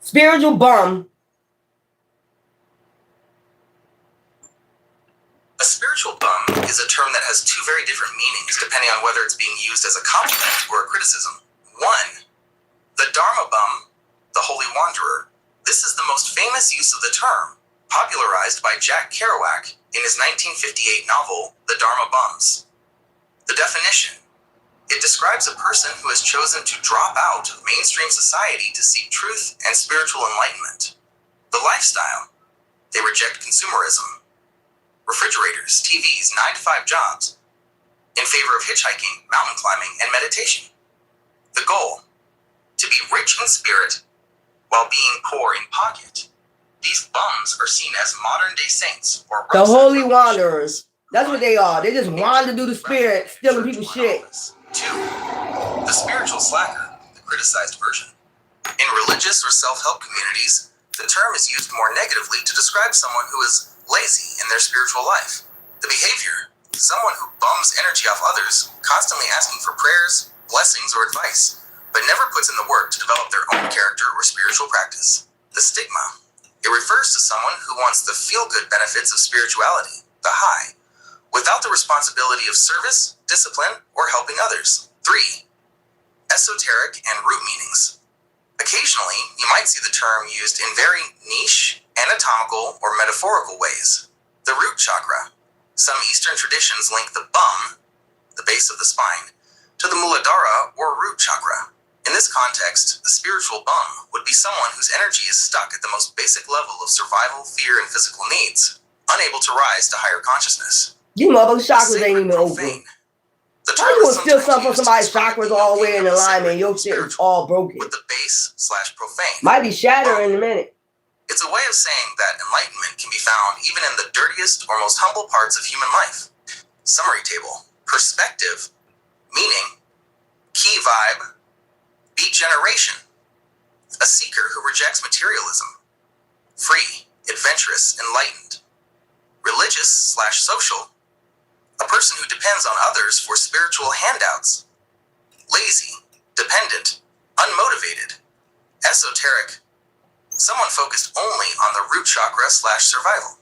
Spiritual bum. A spiritual bum is a term that has two very different meanings depending on whether it's being used as a compliment or a criticism. One, the Dharma bum, the holy wanderer. This is the most famous use of the term, popularized by Jack Kerouac in his 1958 novel, The Dharma Bumbs. The definition: it describes a person who has chosen to drop out of mainstream society to seek truth and spiritual enlightenment. The lifestyle: they reject consumerism, refrigerators, TVs, 9-to-5 jobs, in favor of hitchhiking, mountain climbing, and meditation. The goal: to be rich in spirit while being poor in pocket. These bums are seen as modern-day saints or the holy wanderers. That's what they are. They just wander through the spirit, stealing people's shit. 2. The spiritual slacker, the criticized version. In religious or self-help communities, the term is used more negatively to describe someone who is lazy in their spiritual life. The behavior: someone who bums energy off others, constantly asking for prayers, blessings, or advice, but never puts in the work to develop their own character or spiritual practice. The stigma: it refers to someone who wants the feel-good benefits of spirituality, the high, without the responsibility of service, discipline, or helping others. 3. Esoteric and root meanings. Occasionally, you might see the term used in very niche, anatomical, or metaphorical ways. The root chakra. Some Eastern traditions link the bum, the base of the spine, to the Muladhara or root chakra. In this context, a spiritual bum would be someone whose energy is stuck at the most basic level of survival, fear, and physical needs, unable to rise to higher consciousness. You motherfucking chakras ain't even open. How you gonna steal something from somebody's chakras all the way in alignment and your shit is all broken? With the base/profane. Might be shattering in a minute. It's a way of saying that enlightenment can be found even in the dirtiest or most humble parts of human life. Summary table: perspective, meaning, key vibe, beat generation, a seeker who rejects materialism, free, adventurous, enlightened, religious/social, a person who depends on others for spiritual handouts, lazy, dependent, unmotivated, esoteric, someone focused only on the root chakra/survival,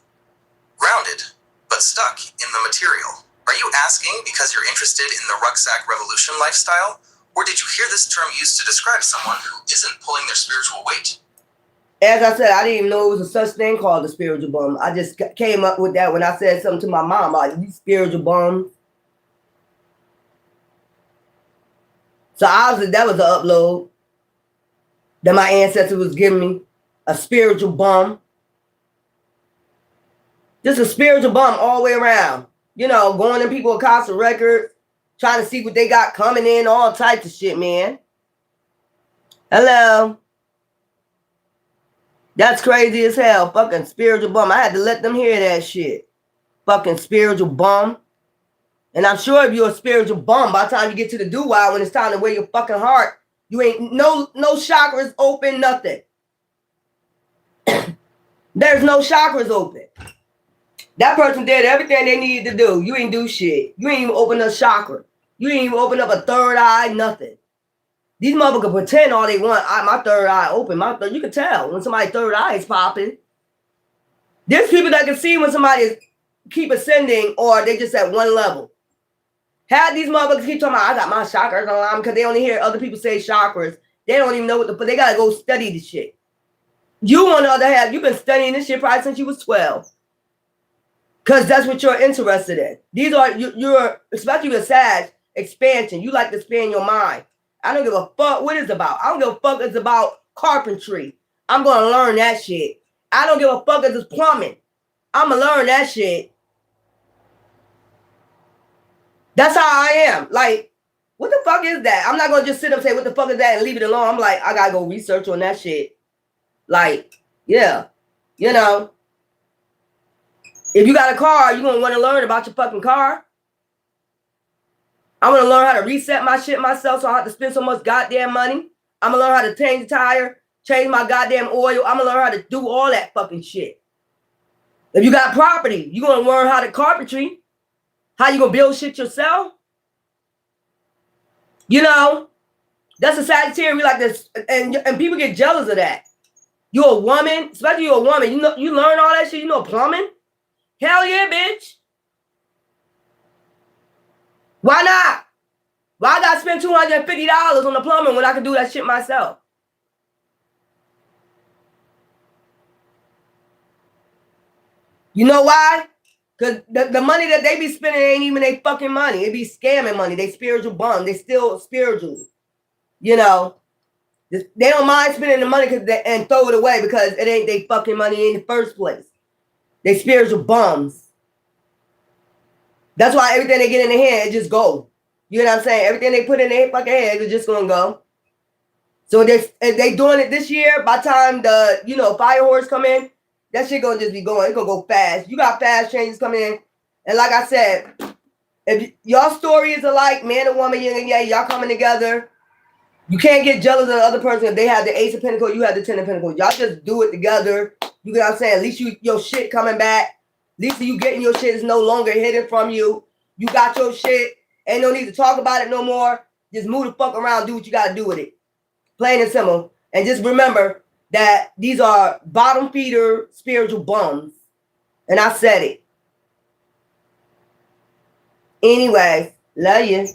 grounded, but stuck in the material. Are you asking because you're interested in the rucksack revolution lifestyle? Or did you hear this term used to describe someone who isn't pulling their spiritual weight? As I said, I didn't even know it was a such thing called a spiritual bum. I just came up with that when I said something to my mom, like, you spiritual bum. So obviously that was an upload that my ancestor was giving me, a spiritual bum. Just a spiritual bum all the way around. You know, going in people's Casa records, trying to see what they got coming in, all types of shit, man. Hello. That's crazy as hell. Fucking spiritual bum. I had to let them hear that shit. Fucking spiritual bum. And I'm sure if you're a spiritual bum, by the time you get to the doo-wah, when it's time to wear your fucking heart, you ain't no chakras open, nothing. There's no chakras open. That person did everything they needed to do. You ain't do shit. You ain't even open a chakra. You ain't even open up a third eye, nothing. These motherfuckers pretend all they want. My third eye open. You can tell when somebody's third eye is popping. There's people that can see when somebody keep ascending or they just at one level. Had these motherfuckers keep talking about, I got my chakras on because they only hear other people say chakras. They don't even know what they gotta go study the shit. You, on the other hand, you've been studying this shit probably since you was 12. Because that's what you're interested in. These are, you're, especially with Sag, expansion. You like to expand your mind. I don't give a fuck what it's about. I don't give a fuck if it's about carpentry. I'm going to learn that shit. I don't give a fuck if it's plumbing. I'm going to learn that shit. That's how I am. Like, what the fuck is that? I'm not going to just sit up and say, what the fuck is that, and leave it alone. I'm like, I got to go research on that shit. Like, yeah. You know. If you got a car, you're going to want to learn about your fucking car. I'm gonna learn how to reset my shit myself, so I don't have to spend so much goddamn money. I'm gonna learn how to change the tire, change my goddamn oil. I'm gonna learn how to do all that fucking shit. If you got property, you're gonna learn how to carpentry, how you gonna build shit yourself. You know, that's a Sagittarius. We like this, and people get jealous of that. You're a woman, especially you're a woman. You know, you learn all that shit. You know plumbing. Hell yeah, bitch. Why not? Why I gotta spend $250 on the plumbing when I can do that shit myself? You know why? Because the money that they be spending ain't even their fucking money. It be scamming money. They spiritual bum. They still spiritual. You know, they don't mind spending the money and throw it away because it ain't their fucking money in the first place. They spiritual bums. That's why everything they get in their head, it just go. You know what I'm saying? Everything they put in their fucking head is just gonna go. So if they doing it this year, by the time the fire horse come in, that shit gonna just be going. It's gonna go fast. You got fast changes coming in. And like I said, if y'all story is alike, man and woman, yin and yang, y'all coming together. You can't get jealous of the other person if they have the Ace of Pentacles, you have the Ten of Pentacles. Y'all just do it together. You know what I'm saying? At least your shit coming back. At least you getting your shit is no longer hidden from you. You got your shit. Ain't no need to talk about it no more. Just move the fuck around. Do what you gotta do with it. Plain and simple. And just remember that these are bottom feeder spiritual bums. And I said it. Anyway, love you.